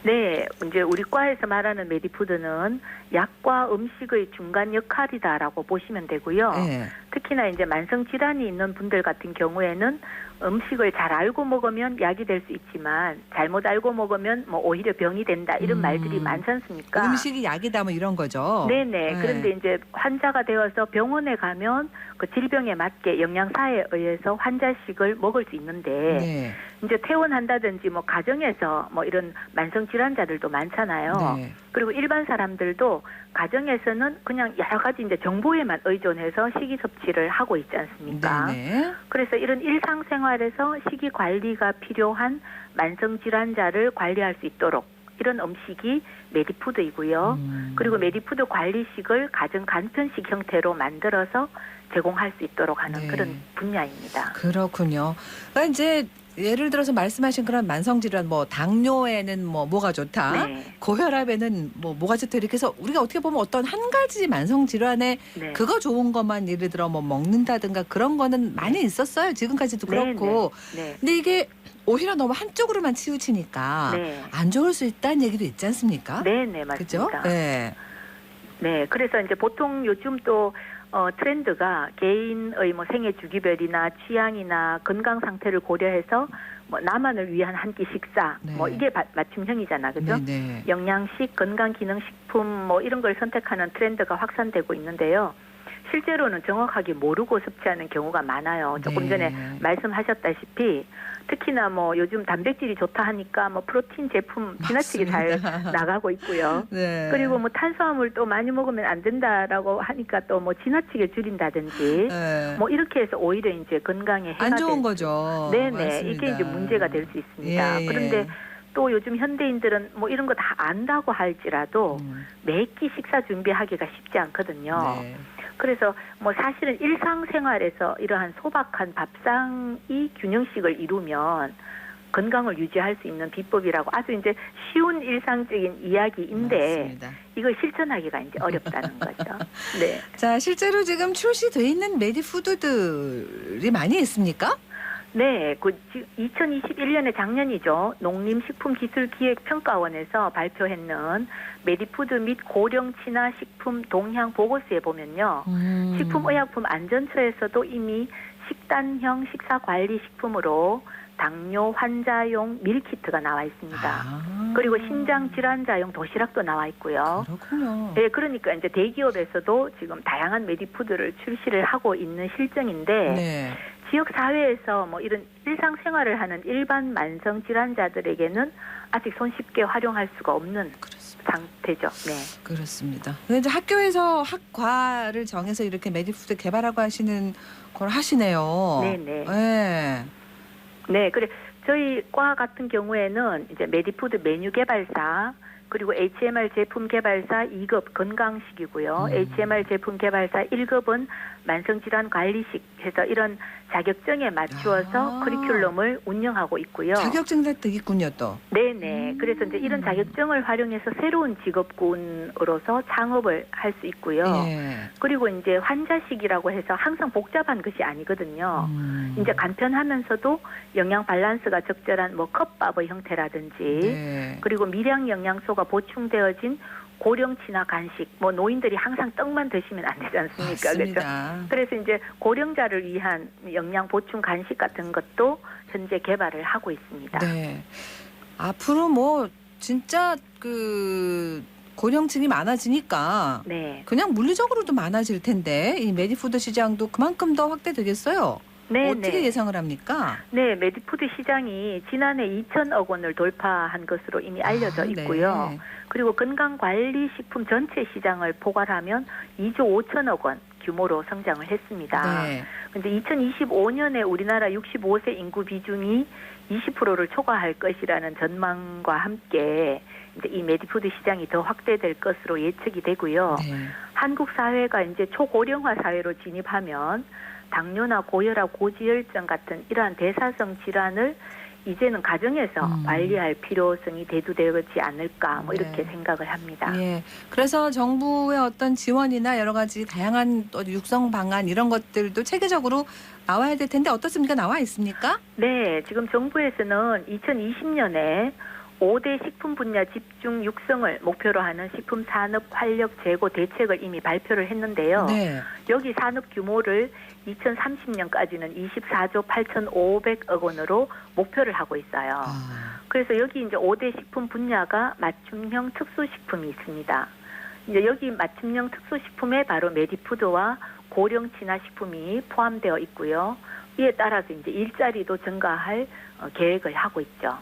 L: 네, 이제 우리 과에서 말하는 메디푸드는 약과 음식의 중간 역할이다라고 보시면 되고요.
A: 네.
L: 특히나 이제 만성 질환이 있는 분들 같은 경우에는 음식을 잘 알고 먹으면 약이 될 수 있지만 잘못 알고 먹으면 뭐 오히려 병이 된다 이런 말들이 많지 않습니까?
A: 음식이 약이다 뭐 이런 거죠.
L: 네네.
A: 네.
L: 그런데 이제 환자가 되어서 병원에 가면 그 질병에 맞게 영양사에 의해서 환자식을 먹을 수 있는데
A: 네.
L: 이제 퇴원한다든지 뭐 가정에서 뭐 이런 만성 질환자들도 많잖아요.
A: 네.
L: 그리고 일반 사람들도 가정에서는 그냥 여러 가지 이제 정보에만 의존해서 식이 섭취를 하고 있지 않습니까?
A: 네네.
L: 그래서 이런 일상생활에서 식이 관리가 필요한 만성 질환자를 관리할 수 있도록 이런 음식이 메디푸드이고요. 그리고 메디푸드 관리식을 가정 간편식 형태로 만들어서 제공할 수 있도록 하는
A: 네.
L: 그런 분야입니다.
A: 그렇군요. 그러니까 이제 예를 들어서 말씀하신 그런 만성 질환, 뭐 당뇨에는 뭐가 좋다,
L: 네.
A: 고혈압에는 뭐가 좋다 이렇게 해서 우리가 어떻게 보면 어떤 한 가지 만성 질환에
L: 네.
A: 그거 좋은 것만 예를 들어 뭐 먹는다든가 그런 거는 많이 있었어요. 지금까지도 그렇고.
L: 네.
A: 근데 이게 오히려 너무 한쪽으로만 치우치니까
L: 네.
A: 안 좋을 수 있다는 얘기도 있지 않습니까?
L: 네, 맞습니다.
A: 그죠? 네.
L: 네, 그래서 이제 보통 요즘 또 트렌드가 개인의 뭐 생애 주기별이나 취향이나 건강 상태를 고려해서 뭐 나만을 위한 한 끼 식사,
A: 네.
L: 뭐 이게 맞춤형이잖아, 그죠?
A: 네.
L: 영양식, 건강기능식품 뭐 이런 걸 선택하는 트렌드가 확산되고 있는데요. 실제로는 정확하게 모르고 섭취하는 경우가 많아요. 조금
A: 네.
L: 전에 말씀하셨다시피 특히나 뭐 요즘 단백질이 좋다 하니까 뭐 프로틴 제품 지나치게 잘 나가고 있고요.
A: 네.
L: 그리고 뭐 탄수화물 또 많이 먹으면 안 된다라고 하니까 또 뭐 지나치게 줄인다든지
A: 네.
L: 뭐 이렇게 해서 오히려 이제 건강에 해가
A: 안 좋은
L: 될
A: 거죠.
L: 네네.
A: 맞습니다.
L: 이게 이제 문제가 될 수 있습니다.
A: 예.
L: 그런데 또 요즘 현대인들은 뭐 이런 거 다 안다고 할지라도 매끼 식사 준비하기가 쉽지 않거든요.
A: 네.
L: 그래서 뭐 사실은 일상생활에서 이러한 소박한 밥상이 균형식을 이루면 건강을 유지할 수 있는 비법이라고 아주 이제 쉬운 일상적인 이야기인데
A: 맞습니다.
L: 이걸 실천하기가 이제 어렵다는 거죠. 네.
A: 자, 실제로 지금 출시돼 있는 메디푸드들이 많이 있습니까?
L: 네, 2021년에 작년이죠. 농림식품기술기획평가원에서 발표했는 메디푸드 및 고령 친화 식품 동향 보고서에 보면요. 식품의약품안전처에서도 이미 식단형 식사관리식품으로 당뇨 환자용 밀키트가 나와 있습니다. 그리고 신장 질환자용 도시락도 나와 있고요.
A: 그렇군요.
L: 네, 그러니까 이제 대기업에서도 지금 다양한 메디푸드를 출시를 하고 있는 실정인데
A: 네.
L: 지역 사회에서 뭐 이런 일상생활을 하는 일반 만성 질환자들에게는 아직 손쉽게 활용할 수가 없는 상태죠. 네.
A: 그렇습니다. 근데 학교에서 학과를 정해서 이렇게 메디푸드 개발하고 하시는 걸 하시네요.
L: 네네.
A: 네.
L: 네, 그래 저희 과 같은 경우에는 이제 메디푸드 메뉴 개발사 그리고 HMR 제품 개발사 2급 건강식이고요. HMR 제품 개발사 1급은 만성질환 관리식 해서 이런 자격증에 맞추어서 커리큘럼을 운영하고 있고요.
A: 자격증도 있군요, 또.
L: 네네. 그래서 이제 이런 자격증을 활용해서 새로운 직업군으로서 창업을 할 수 있고요.
A: 예.
L: 그리고 이제 환자식이라고 해서 항상 복잡한 것이 아니거든요. 이제 간편하면서도 영양 밸런스가 적절한 뭐 컵밥의 형태라든지
A: 네.
L: 그리고 미량 영양소가 보충되어진 고령 친화 간식, 뭐 노인들이 항상 떡만 드시면 안 되지 않습니까?
A: 맞습니다.
L: 그렇죠? 그래서 이제 고령자를 위한 영양 보충 간식 같은 것도 현재 개발을 하고 있습니다.
A: 네. 앞으로 뭐 진짜 그 고령층이 많아지니까
L: 네.
A: 그냥 물리적으로도 많아질 텐데 이 메디푸드 시장도 그만큼 더 확대되겠어요.
L: 네,
A: 어떻게
L: 네.
A: 예상을 합니까?
L: 네, 메디푸드 시장이 지난해 2천억 원을 돌파한 것으로 이미 알려져 있고요.
A: 네.
L: 그리고 건강관리식품 전체 시장을 포괄하면 2조 5천억 원 규모로 성장을 했습니다.
A: 네.
L: 그런데 2025년에 우리나라 65세 인구 비중이 20%를 초과할 것이라는 전망과 함께 이제 이 메디푸드 시장이 더 확대될 것으로 예측이 되고요.
A: 네.
L: 한국 사회가 이제 초고령화 사회로 진입하면 당뇨나 고혈압, 고지혈증 같은 이러한 대사성 질환을 이제는 가정에서 관리할 필요성이 대두되지 않을까 뭐 이렇게
A: 네.
L: 생각을 합니다.
A: 예. 그래서 정부의 어떤 지원이나 여러 가지 다양한 또 육성 방안 이런 것들도 체계적으로 나와야 될 텐데 어떻습니까? 나와 있습니까?
L: 네, 지금 정부에서는 2020년에 5대 식품 분야 집중 육성을 목표로 하는 식품 산업 활력 제고 대책을 이미 발표를 했는데요.
A: 네.
L: 여기 산업 규모를 2030년까지는 24조 8,500억 원으로 목표를 하고 있어요. 그래서 여기 이제 5대 식품 분야가 맞춤형 특수식품이 있습니다. 이제 여기 맞춤형 특수식품에 바로 메디푸드와 고령 친화식품이 포함되어 있고요. 이에 따라서 이제 일자리도 증가할 계획을 하고 있죠.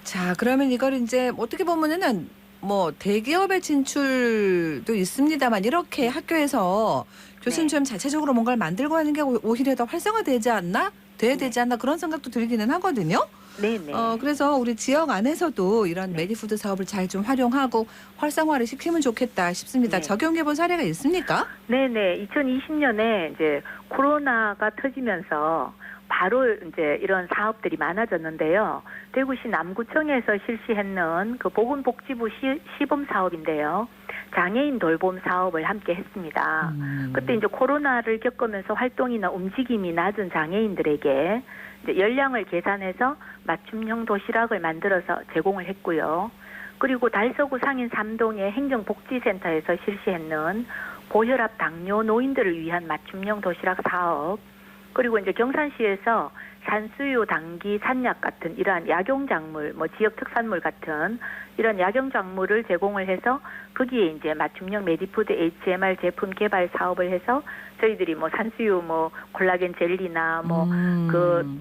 A: 자, 그러면 이걸 이제 어떻게 보면은 뭐 대기업의 진출도 있습니다만 이렇게 학교에서 교수님처럼 자체적으로 뭔가를 만들고 하는 게 오히려 더 활성화되지 않나? 돼야 되지 않나? 그런 생각도 들기는 하거든요.
L: 네네.
A: 그래서 우리 지역 안에서도 이런 메디푸드 사업을 잘 좀 활용하고 활성화를 시키면 좋겠다 싶습니다.
L: 네.
A: 적용해본 사례가 있습니까?
L: 네네. 2020년에 이제 코로나가 터지면서 바로 이제 이런 사업들이 많아졌는데요. 대구시 남구청에서 실시했는 그 보건복지부 시범 사업인데요. 장애인 돌봄 사업을 함께 했습니다. 그때 이제 코로나를 겪으면서 활동이나 움직임이 낮은 장애인들에게 이제 열량을 계산해서 맞춤형 도시락을 만들어서 제공을 했고요. 그리고 달서구 상인 3동의 행정복지센터에서 실시했는 고혈압 당뇨 노인들을 위한 맞춤형 도시락 사업, 그리고 이제 경산시에서 산수유, 당귀, 산약 같은 이러한 약용작물, 뭐 지역 특산물 같은 이런 약용작물을 제공을 해서 거기에 이제 맞춤형 메디푸드 HMR 제품 개발 사업을 해서 저희들이 뭐 산수유, 뭐 콜라겐 젤리나 그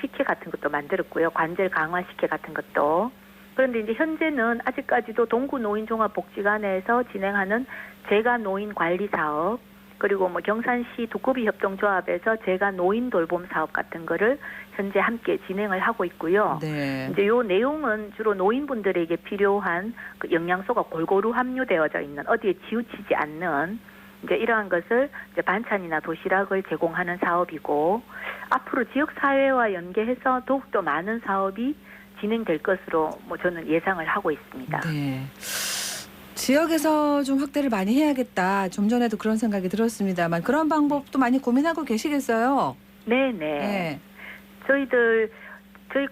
L: 식혜 같은 것도 만들었고요. 관절 강화 식혜 같은 것도. 그런데 이제 현재는 아직까지도 동구 노인종합복지관에서 진행하는 재가 노인 관리 사업, 그리고 뭐 경산시 두꺼비 협동조합에서 제가 노인 돌봄 사업 같은 거를 현재 함께 진행을 하고 있고요.
A: 네.
L: 이제 요 내용은 주로 노인분들에게 필요한 그 영양소가 골고루 함유되어져 있는, 어디에 치우치지 않는 이제 이러한 것을 이제 반찬이나 도시락을 제공하는 사업이고, 앞으로 지역 사회와 연계해서 더욱더 많은 사업이 진행될 것으로 뭐 저는 예상을 하고 있습니다.
A: 네. 지역에서 좀 확대를 많이 해야겠다. 좀 전에도 그런 생각이 들었습니다만 그런 방법도 많이 고민하고 계시겠어요?
L: 네네.
A: 네.
L: 저희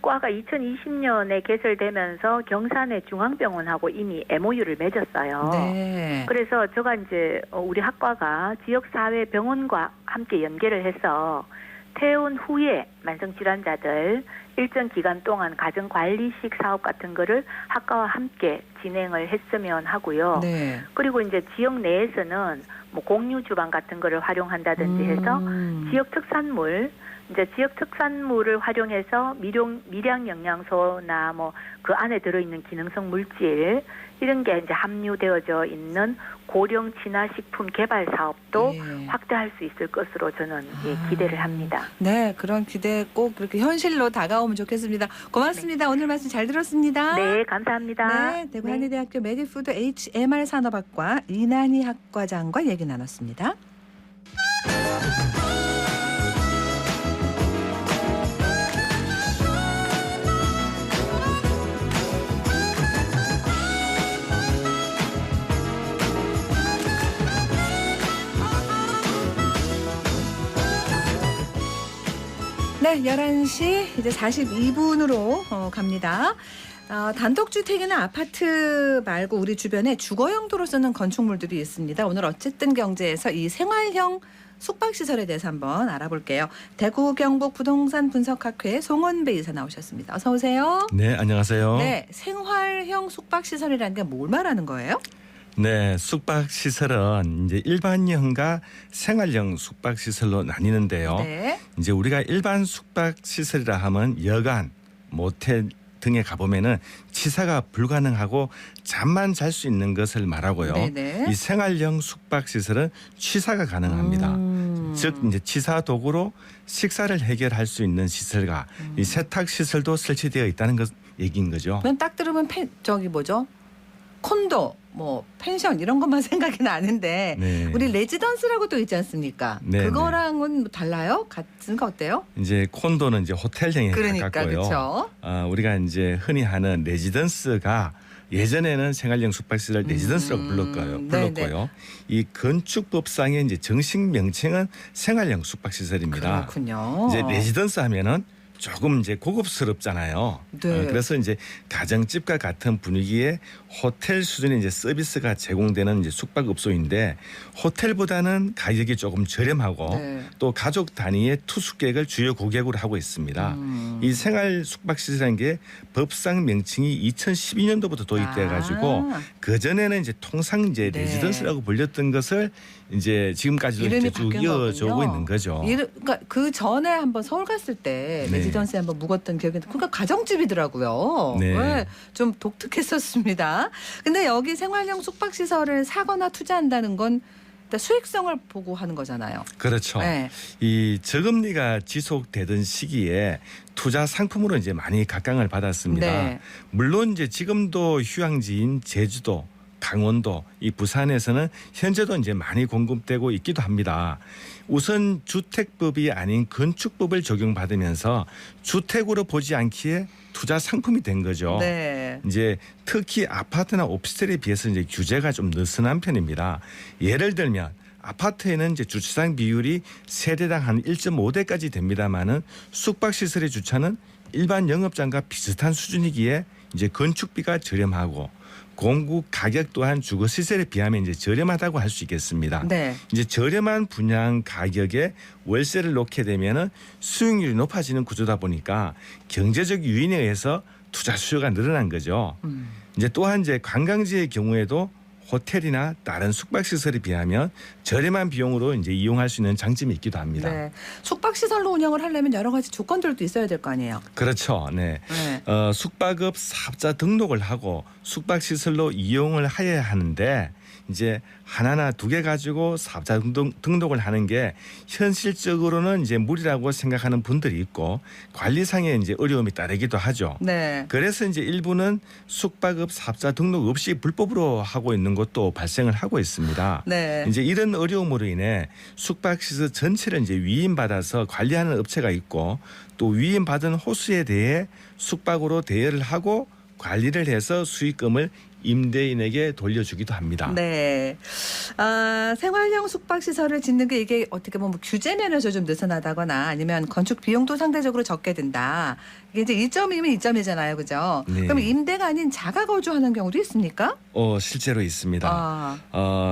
L: 과가 2020년에 개설되면서 경산의 중앙병원하고 이미 MOU를 맺었어요.
A: 네.
L: 그래서 제가 이제 우리 학과가 지역사회 병원과 함께 연계를 해서 퇴원 후에 만성질환자들 일정 기간 동안 가정관리식 사업 같은 거를 학과와 함께 진행을 했으면 하고요.
A: 네.
L: 그리고 이제 지역 내에서는 뭐 공유 주방 같은 거를 활용한다든지 해서 지역 특산물을 활용해서 미량 영양소나 뭐 그 안에 들어있는 기능성 물질 이런 게 이제 함유되어져 있는 고령 친화 식품 개발 사업도 확대할 수 있을 것으로 저는 기대를 합니다.
A: 네, 그런 기대 꼭 그렇게 현실로 다가오면 좋겠습니다. 고맙습니다. 네. 오늘 말씀 잘 들었습니다.
L: 네, 감사합니다.
A: 네, 대구 한의대학교 메디푸드 HMR 산업학과 이난희 학과장과 얘기 나눴습니다. 네, 11시 이제 42분으로 갑니다. 단독주택이나 아파트 말고 우리 주변에 주거용도로 쓰는 건축물들이 있습니다. 오늘 어쨌든 경제에서 이 생활형 숙박시설에 대해서 한번 알아볼게요. 대구 경북 부동산 분석학회 송원배 이사 나오셨습니다. 어서 오세요.
M: 네, 안녕하세요.
A: 네, 생활형 숙박시설이라는 게 뭘 말하는 거예요?
M: 네, 숙박시설은 이제 일반형과 생활형 숙박시설로 나뉘는데요.
A: 네.
M: 이제 우리가 일반 숙박시설이라 하면 여관, 모텔 등에 가보면은 치사가 불가능하고 잠만 잘 수 있는 것을 말하고요.
A: 네네.
M: 이 생활형 숙박시설은 취사가 가능합니다. 즉 이제 치사 도구로 식사를 해결할 수 있는 시설과 이 세탁시설도 설치되어 있다는 것 얘기인 거죠.
A: 그냥 딱 들으면 콘도, 뭐 펜션 이런 것만 생각이 나는데
M: 네.
A: 우리 레지던스라고 또 있지 않습니까?
M: 네,
A: 그거랑은 뭐 달라요? 같은 거 어때요?
M: 이제 콘도는 이제 호텔형에 가깝고요.
A: 그렇죠.
M: 우리가 이제 흔히 하는 레지던스가 예전에는 생활형 숙박시설 레지던스라고 불렀고요. 이 건축법상의 이제 정식 명칭은 생활형 숙박시설입니다.
A: 그렇군요.
M: 이제 레지던스 하면은 조금 이제 고급스럽잖아요.
A: 네.
M: 그래서 이제 가정집과 같은 분위기의 호텔 수준의 이제 서비스가 제공되는 이제 숙박업소인데 호텔보다는 가격이 조금 저렴하고 또 가족 단위의 투숙객을 주요 고객으로 하고 있습니다. 이 생활 숙박시설이라는 게 법상 명칭이 2012년도부터 도입돼 가지고 그 전에는 이제 통상 이제 레지던스라고 불렸던 것을 이제 지금까지도 이제 쭉 이어져오고 있는 거죠.
A: 그러니까 그 전에 한번 서울 갔을 때 레지던스에 한번 묵었던 기억이 나는데 그러니까 가정집이더라고요.
M: 네.
A: 좀 독특했었습니다. 근데 여기 생활형 숙박시설을 사거나 투자한다는 건 수익성을 보고 하는 거잖아요.
M: 그렇죠.
A: 네.
M: 이 저금리가 지속되던 시기에 투자 상품으로 이제 많이 각광을 받았습니다.
A: 네.
M: 물론 이제 지금도 휴양지인 제주도, 강원도, 이 부산에서는 현재도 이제 많이 공급되고 있기도 합니다. 우선 주택법이 아닌 건축법을 적용받으면서 주택으로 보지 않기에 투자 상품이 된 거죠.
A: 네.
M: 이제 특히 아파트나 오피스텔에 비해서 이제 규제가 좀 느슨한 편입니다. 예를 들면 아파트에는 이제 주차장 비율이 세대당 한 1.5대까지 됩니다만은 숙박시설의 주차는 일반 영업장과 비슷한 수준이기에 이제 건축비가 저렴하고 공급 가격 또한 주거 시설에 비하면 이제 저렴하다고 할 수 있겠습니다.
A: 네.
M: 이제 저렴한 분양 가격에 월세를 놓게 되면은 수익률이 높아지는 구조다 보니까 경제적 요인에 의해서 투자 수요가 늘어난 거죠. 이제 또한 이제 관광지의 경우에도 호텔이나 다른 숙박시설에 비하면 저렴한 비용으로 이제 이용할 수 있는 장점이 있기도 합니다.
A: 네. 숙박시설로 운영을 하려면 여러 가지 조건들도 있어야 될 거 아니에요.
M: 그렇죠. 네.
A: 네.
M: 숙박업 사업자 등록을 하고 숙박시설로 이용을 해야 하는데 이제 하나나 두 개 가지고 사업자 등록을 하는 게 현실적으로는 이제 무리라고 생각하는 분들이 있고 관리상의 이제 어려움이 따르기도 하죠.
A: 네.
M: 그래서 이제 일부는 숙박업 사업자 등록 없이 불법으로 하고 있는 것도 발생을 하고 있습니다.
A: 네.
M: 이제 이런 어려움으로 인해 숙박시설 전체를 이제 위임받아서 관리하는 업체가 있고 또 위임받은 호수에 대해 숙박으로 대여를 하고 관리를 해서 수익금을 임대인에게 돌려주기도 합니다.
A: 네. 생활형 숙박시설을 짓는 게 이게 어떻게 보면 규제 면에서 좀 느슨하다거나 아니면 건축 비용도 상대적으로 적게 든다. 이게 이제 이점이면 이점이잖아요. 그죠?
M: 네.
A: 그럼 임대가 아닌 자가 거주하는 경우도 있습니까?
M: 실제로 있습니다.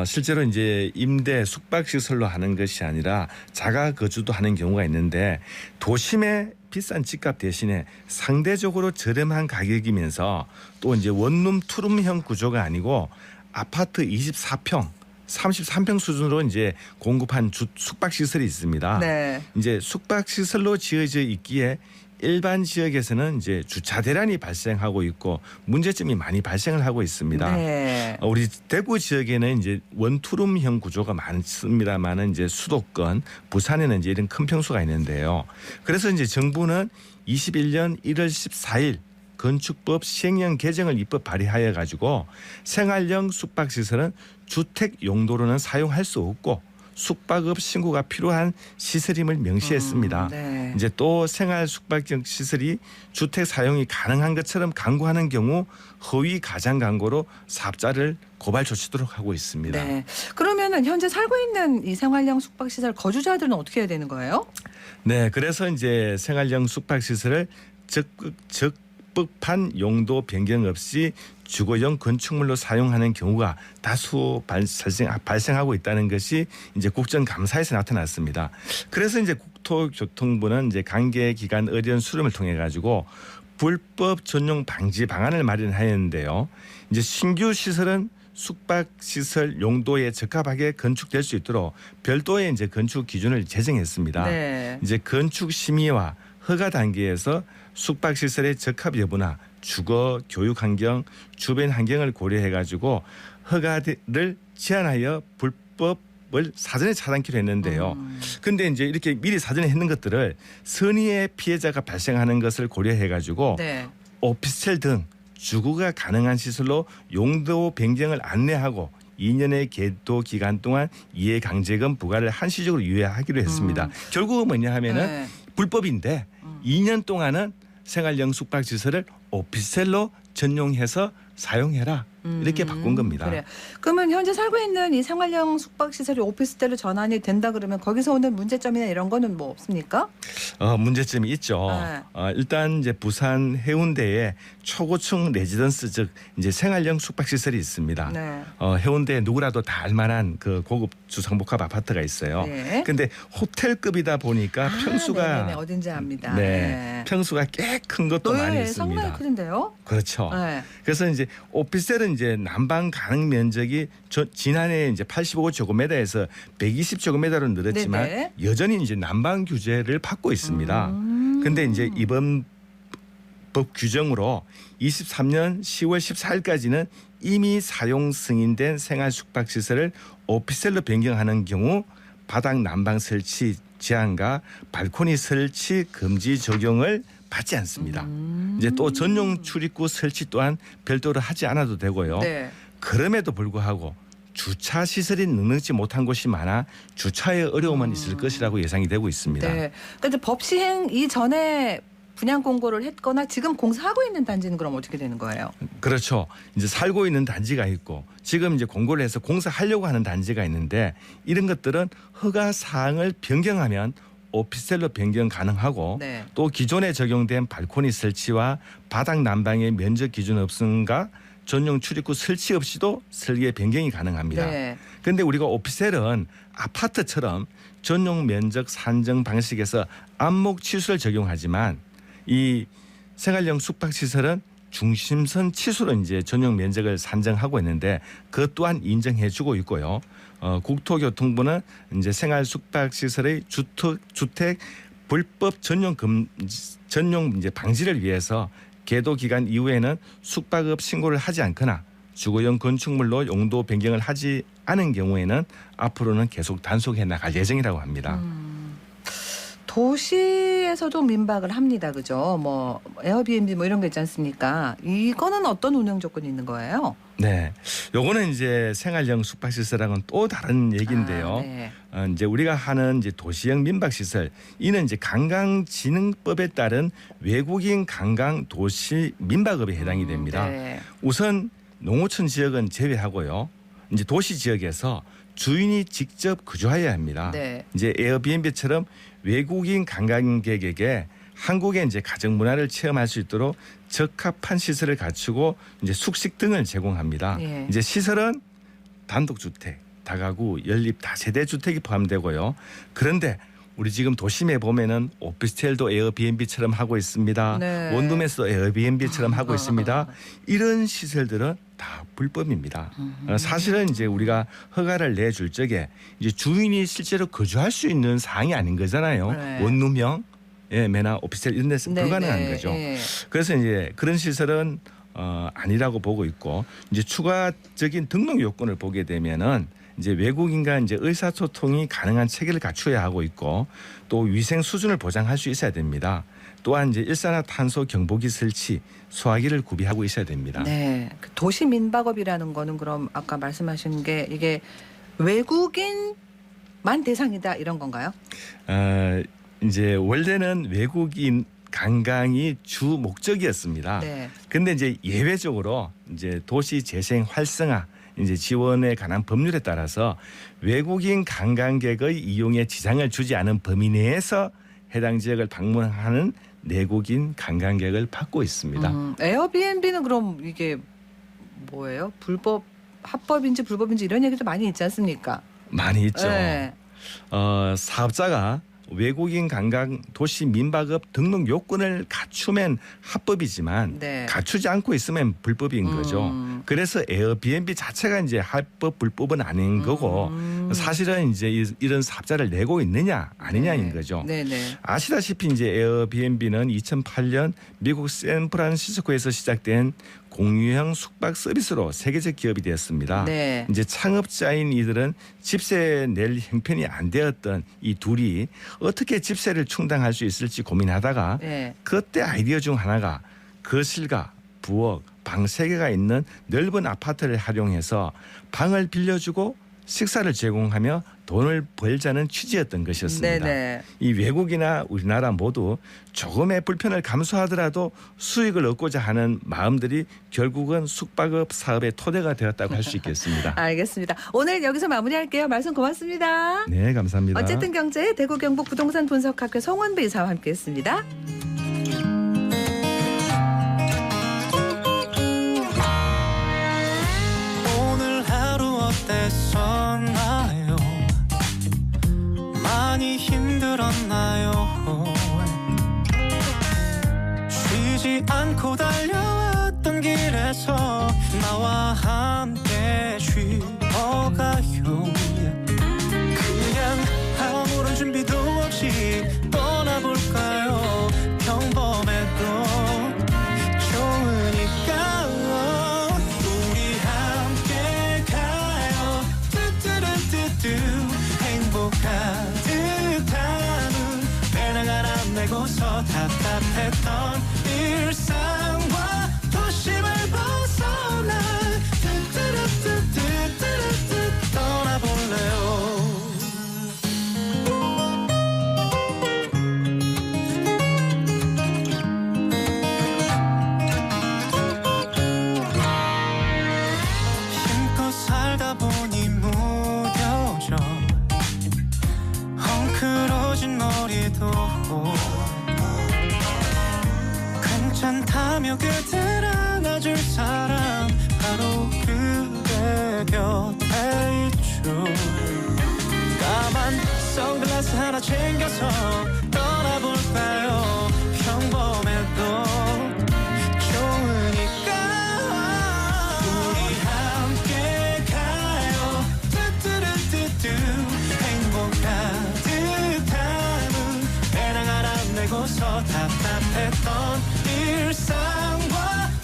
M: 실제로 이제 임대 숙박시설로 하는 것이 아니라 자가 거주도 하는 경우가 있는데 도심의 비싼 집값 대신에 상대적으로 저렴한 가격이면서 또 이제 원룸 투룸형 구조가 아니고 아파트 24평 33평 수준으로 이제 공급한 숙박시설이 있습니다.
A: 네.
M: 이제 숙박시설로 지어져 있기에 일반 지역에서는 이제 주차 대란이 발생하고 있고 문제점이 많이 발생을 하고 있습니다.
A: 네.
M: 우리 대구 지역에는 이제 원투룸형 구조가 많습니다만은 이제 수도권, 부산에는 이제 이런 큰 평수가 있는데요. 그래서 이제 정부는 21년 1월 14일 건축법 시행령 개정을 입법 발의하여 가지고 생활형 숙박시설은 주택 용도로는 사용할 수 없고 숙박업 신고가 필요한 시설임을 명시했습니다.
A: 네.
M: 이제 또 생활 숙박형 시설이 주택 사용이 가능한 것처럼 광고하는 경우 허위 가장 광고로 사업자를 고발 조치도록 하고 있습니다.
A: 네. 그러면은 현재 살고 있는 이 생활형 숙박시설 거주자들은 어떻게 해야 되는 거예요?
M: 네, 그래서 이제 생활형 숙박시설을 적법한 용도 변경 없이 주거용 건축물로 사용하는 경우가 다수 발생하고 있다는 것이 이제 국정감사에서 나타났습니다. 그래서 이제 국토교통부는 이제 관계기관 의견 수렴을 통해 가지고 불법 전용 방지 방안을 마련하였는데요. 이제 신규 시설은 숙박시설 용도에 적합하게 건축될 수 있도록 별도의 이제 건축 기준을 제정했습니다.
A: 네.
M: 이제 건축 심의와 허가 단계에서 숙박시설의 적합 여부나 주거, 교육 환경, 주변 환경을 고려해 가지고 허가를 제한하여 불법을 사전에 차단키로 했는데요. 근데 이제 이렇게 미리 사전에 했는 것들을 선의의 피해자가 발생하는 것을 고려해 가지고
A: 네.
M: 오피스텔 등 주거가 가능한 시설로 용도 변경을 안내하고 2년의 계도 기간 동안 이해강제금 부과를 한시적으로 유예하기로 했습니다. 결국은 뭐냐 하면은
A: 네.
M: 불법인데 2년 동안은 생활형 숙박시설을 오피스텔로 전용해서 사용해라. 이렇게 바꾼 겁니다.
A: 그래요. 그러면 현재 살고 있는 이 생활형 숙박시설이 오피스텔로 전환이 된다 그러면 거기서 오는 문제점이나 이런 거는 뭐 없습니까?
M: 문제점이 있죠.
A: 네.
M: 일단 이제 부산 해운대에 초고층 레지던스 즉 이제 생활형 숙박시설이 있습니다.
A: 네.
M: 해운대에 누구라도 다 알만한 그 고급 주상복합 아파트가 있어요.
A: 네.
M: 근데 호텔급이다 보니까 평수가
A: 네네, 어딘지 압니다.
M: 네. 평수가 꽤 큰 것도 많이
A: 네,
M: 있습니다.
A: 상당히 크던데요?
M: 그렇죠.
A: 네.
M: 그래서 이제 오피스텔은 이제 난방 가능 면적이 지난해 이제 85제곱미터에서 120제곱미터로 늘었지만
A: 네네.
M: 여전히 이제 난방 규제를 받고 있습니다. 근데 이제 이번 법 규정으로 23년 10월 14일까지는 이미 사용 승인된 생활 숙박시설을 오피스텔로 변경하는 경우 바닥 난방 설치 제한과 발코니 설치 금지 적용을 받지 않습니다. 이제 또 전용 출입구 설치 또한 별도로 하지 않아도 되고요.
A: 네.
M: 그럼에도 불구하고 주차 시설이 넉넉지 못한 곳이 많아 주차에 어려움은 있을 것이라고 예상이 되고 있습니다.
A: 네. 그런데 법 시행 이전에 분양 공고를 했거나 지금 공사하고 있는 단지는 그럼 어떻게 되는 거예요?
M: 그렇죠. 이제 살고 있는 단지가 있고 지금 이제 공고를 해서 공사하려고 하는 단지가 있는데 이런 것들은 허가 사항을 변경하면 오피스텔로 변경 가능하고 네. 또 기존에 적용된 발코니 설치와 바닥 난방의 면적 기준 없음과 전용 출입구 설치 없이도 설계 변경이 가능합니다. 그런데 우리가 오피스텔은 아파트처럼 전용 면적 산정 방식에서 안목 치수를 적용하지만 이 생활형 숙박시설은 중심선 치수로 이제 전용 면적을 산정하고 있는데 그것 또한 인정해주고 있고요. 국토교통부는 이제 생활 숙박시설의 주택 불법 전용 이제 방지를 위해서 계도 기간 이후에는 숙박업 신고를 하지 않거나 주거용 건축물로 용도 변경을 하지 않은 경우에는 앞으로는 계속 단속해 나갈 예정이라고 합니다.
A: 도시에서도 민박을 합니다. 그죠? 뭐 에어비앤비 뭐 이런 거 있지 않습니까? 이거는 어떤 운영 조건이 있는 거예요?
M: 네. 요거는 이제 생활형 숙박시설하고는 또 다른 얘기인데요.
A: 네.
M: 이제 우리가 하는 이제 도시형 민박시설 이는 이제 관광진흥법에 따른 외국인 관광 도시 민박업에 해당이 됩니다.
A: 네.
M: 우선 농어촌 지역은 제외하고요. 이제 도시 지역에서 주인이 직접 거주해야 합니다.
A: 네.
M: 이제 에어비앤비처럼 외국인 관광객에게 한국의 이제 가정 문화를 체험할 수 있도록 적합한 시설을 갖추고 이제 숙식 등을 제공합니다.
A: 네.
M: 이제 시설은 단독주택, 다가구, 연립, 다세대 주택이 포함되고요. 그런데 우리 지금 도심에 보면은 오피스텔도 에어비앤비처럼 하고 있습니다.
A: 네.
M: 원룸에서 에어비앤비처럼 하고 있습니다. 이런 시설들은 다 불법입니다. 사실은 이제 우리가 허가를 내줄 적에 이제 주인이 실제로 거주할 수 있는 사항이 아닌 거잖아요.
A: 네.
M: 원룸형, 매나 오피스텔 이런 데서 불가능한 거죠. 그래서 이제 그런 시설은 아니라고 보고 있고 이제 추가적인 등록 요건을 보게 되면은 이제 외국인과 이제 의사소통이 가능한 체계를 갖춰야 하고 있고 또 위생 수준을 보장할 수 있어야 됩니다. 또한 이제 일산화탄소 경보기 설치, 소화기를 구비하고 있어야 됩니다.
A: 네, 도시 민박업이라는 거는 그럼 아까 말씀하신 게 이게 외국인만 대상이다 이런 건가요?
M: 이제 원래는 외국인 관광이 주 목적이었습니다.
A: 네.
M: 근데 이제 예외적으로 이제 도시 재생 활성화 이제 지원에 관한 법률에 따라서 외국인 관광객의 이용에 지장을 주지 않은 범위 내에서 해당 지역을 방문하는 내국인 관광객을 받고 있습니다.
A: 에어비앤비는 그럼 이게 뭐예요? 합법인지 불법인지 이런 얘기도 많이 있지 않습니까?
M: 많이 있죠.
A: 네.
M: 사업자가 외국인 관광 도시 민박업 등록 요건을 갖추면 합법이지만
A: 네.
M: 갖추지 않고 있으면 불법인 거죠. 그래서 에어비앤비 자체가 이제 합법 불법은 아닌 거고 사실은 이제 이런 사업자를 내고 있느냐 아니냐인 거죠.
A: 네네.
M: 아시다시피 이제 에어비앤비는 2008년 미국 샌프란시스코에서 시작된 공유형 숙박 서비스로 세계적 기업이 되었습니다.
A: 네.
M: 이제 창업자인 이들은 집세 낼 형편이 안 되었던 이 둘이 어떻게 집세를 충당할 수 있을지 고민하다가
A: 네.
M: 그때 아이디어 중 하나가 거실과 부엌, 방 3개가 있는 넓은 아파트를 활용해서 방을 빌려주고 식사를 제공하며 돈을 벌자는 취지였던 것이었습니다.
A: 네네.
M: 이 외국이나 우리나라 모두 조금의 불편을 감수하더라도 수익을 얻고자 하는 마음들이 결국은 숙박업 사업의 토대가 되었다고 할 수 있겠습니다.
A: 알겠습니다. 오늘 여기서 마무리할게요. 말씀 고맙습니다.
M: 네, 감사합니다.
A: 어쨌든 경제 대구 경북 부동산 분석학교 송원배 이사와 함께했습니다.
N: 오늘 하루 어땠었나요? 많이 힘들었나요? 쉬지 않고 달려왔던 길에서 나와 함께 쉬어가요. 그냥 아무런 준비도 없이 떠나볼까요? 평범해도 좋으니까 우리 함께 가요. 뚜뚜루뚜뚜 행복하듯한 배낭 하나 메고서 답답했던 일상과 도심을 벗어나 뚜뚜루뚜 하며 그댈 안아줄 사람 바로 그대 곁에 있죠. 까만 선글라스 하나 챙겨서 떠나볼까요? 평범해도 좋으니까 우리 함께 가요. 뚜뚜루뚜뚜 행복 가득한 배낭 하나 메고서 답답했던 일상과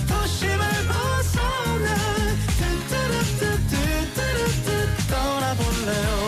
N: 도심을 벗어나 뚜뚜루뚜뚜뚜뚜 떠나볼래요.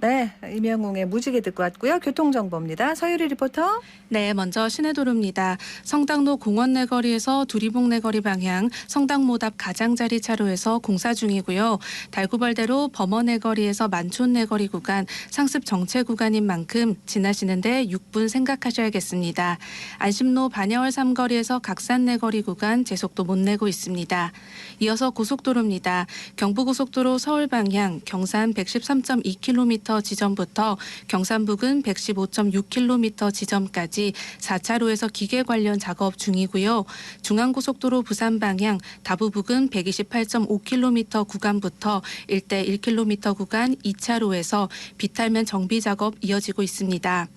A: 네, 임영웅의 무지개 듣고 왔고요. 교통정보입니다. 서유리 리포터.
O: 네, 먼저 시내도로입니다. 성당로 공원 내거리에서 두리봉 내거리 방향 성당못 앞 가장자리 차로에서 공사 중이고요. 달구벌대로 범어 내거리에서 만촌 내거리 구간 상습 정체 구간인 만큼 지나시는데 6분 생각하셔야겠습니다. 안심로 반야월 삼거리에서 각산 내거리 구간 제속도 못 내고 있습니다. 이어서 고속도로입니다. 경부고속도로 서울 방향 경산 113.2km 지점부터 경산 부근 115.6km 지점까지 4차로에서 기계 관련 작업 중이고요. 중앙고속도로 부산 방향 다부 부근 128.5km 구간부터 1대 1km 구간 2차로에서 비탈면 정비 작업 이어지고 있습니다.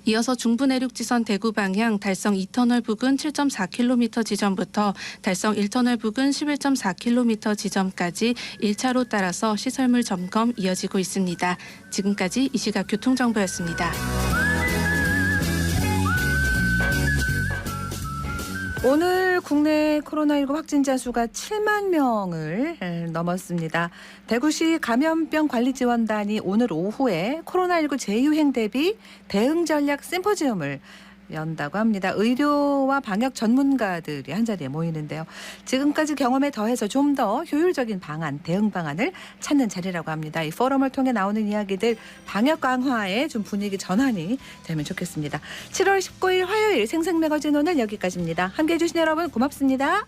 O: 이어서 중부내륙지선 대구 방향 달성 2터널 부근 7.4km 지점부터 달성 1터널 부근 11.4km 지점까지 1차로 따라서 시설물 점검 이어지고 있습니다. 지금까지 이 시각 교통정보였습니다.
A: 오늘 국내 코로나19 확진자 수가 7만 명을 넘었습니다. 대구시 감염병관리지원단이 오늘 오후에 코로나19 재유행 대비 대응 전략 심포지움을 연다고 합니다. 의료와 방역 전문가들이 한자리에 모이는데요. 지금까지 경험에 더해서 좀 더 효율적인 방안, 대응 방안을 찾는 자리라고 합니다. 이 포럼을 통해 나오는 이야기들 방역 강화에 좀 분위기 전환이 되면 좋겠습니다. 7월 19일 화요일 생생매거진 오늘 여기까지입니다. 함께해 주신 여러분 고맙습니다.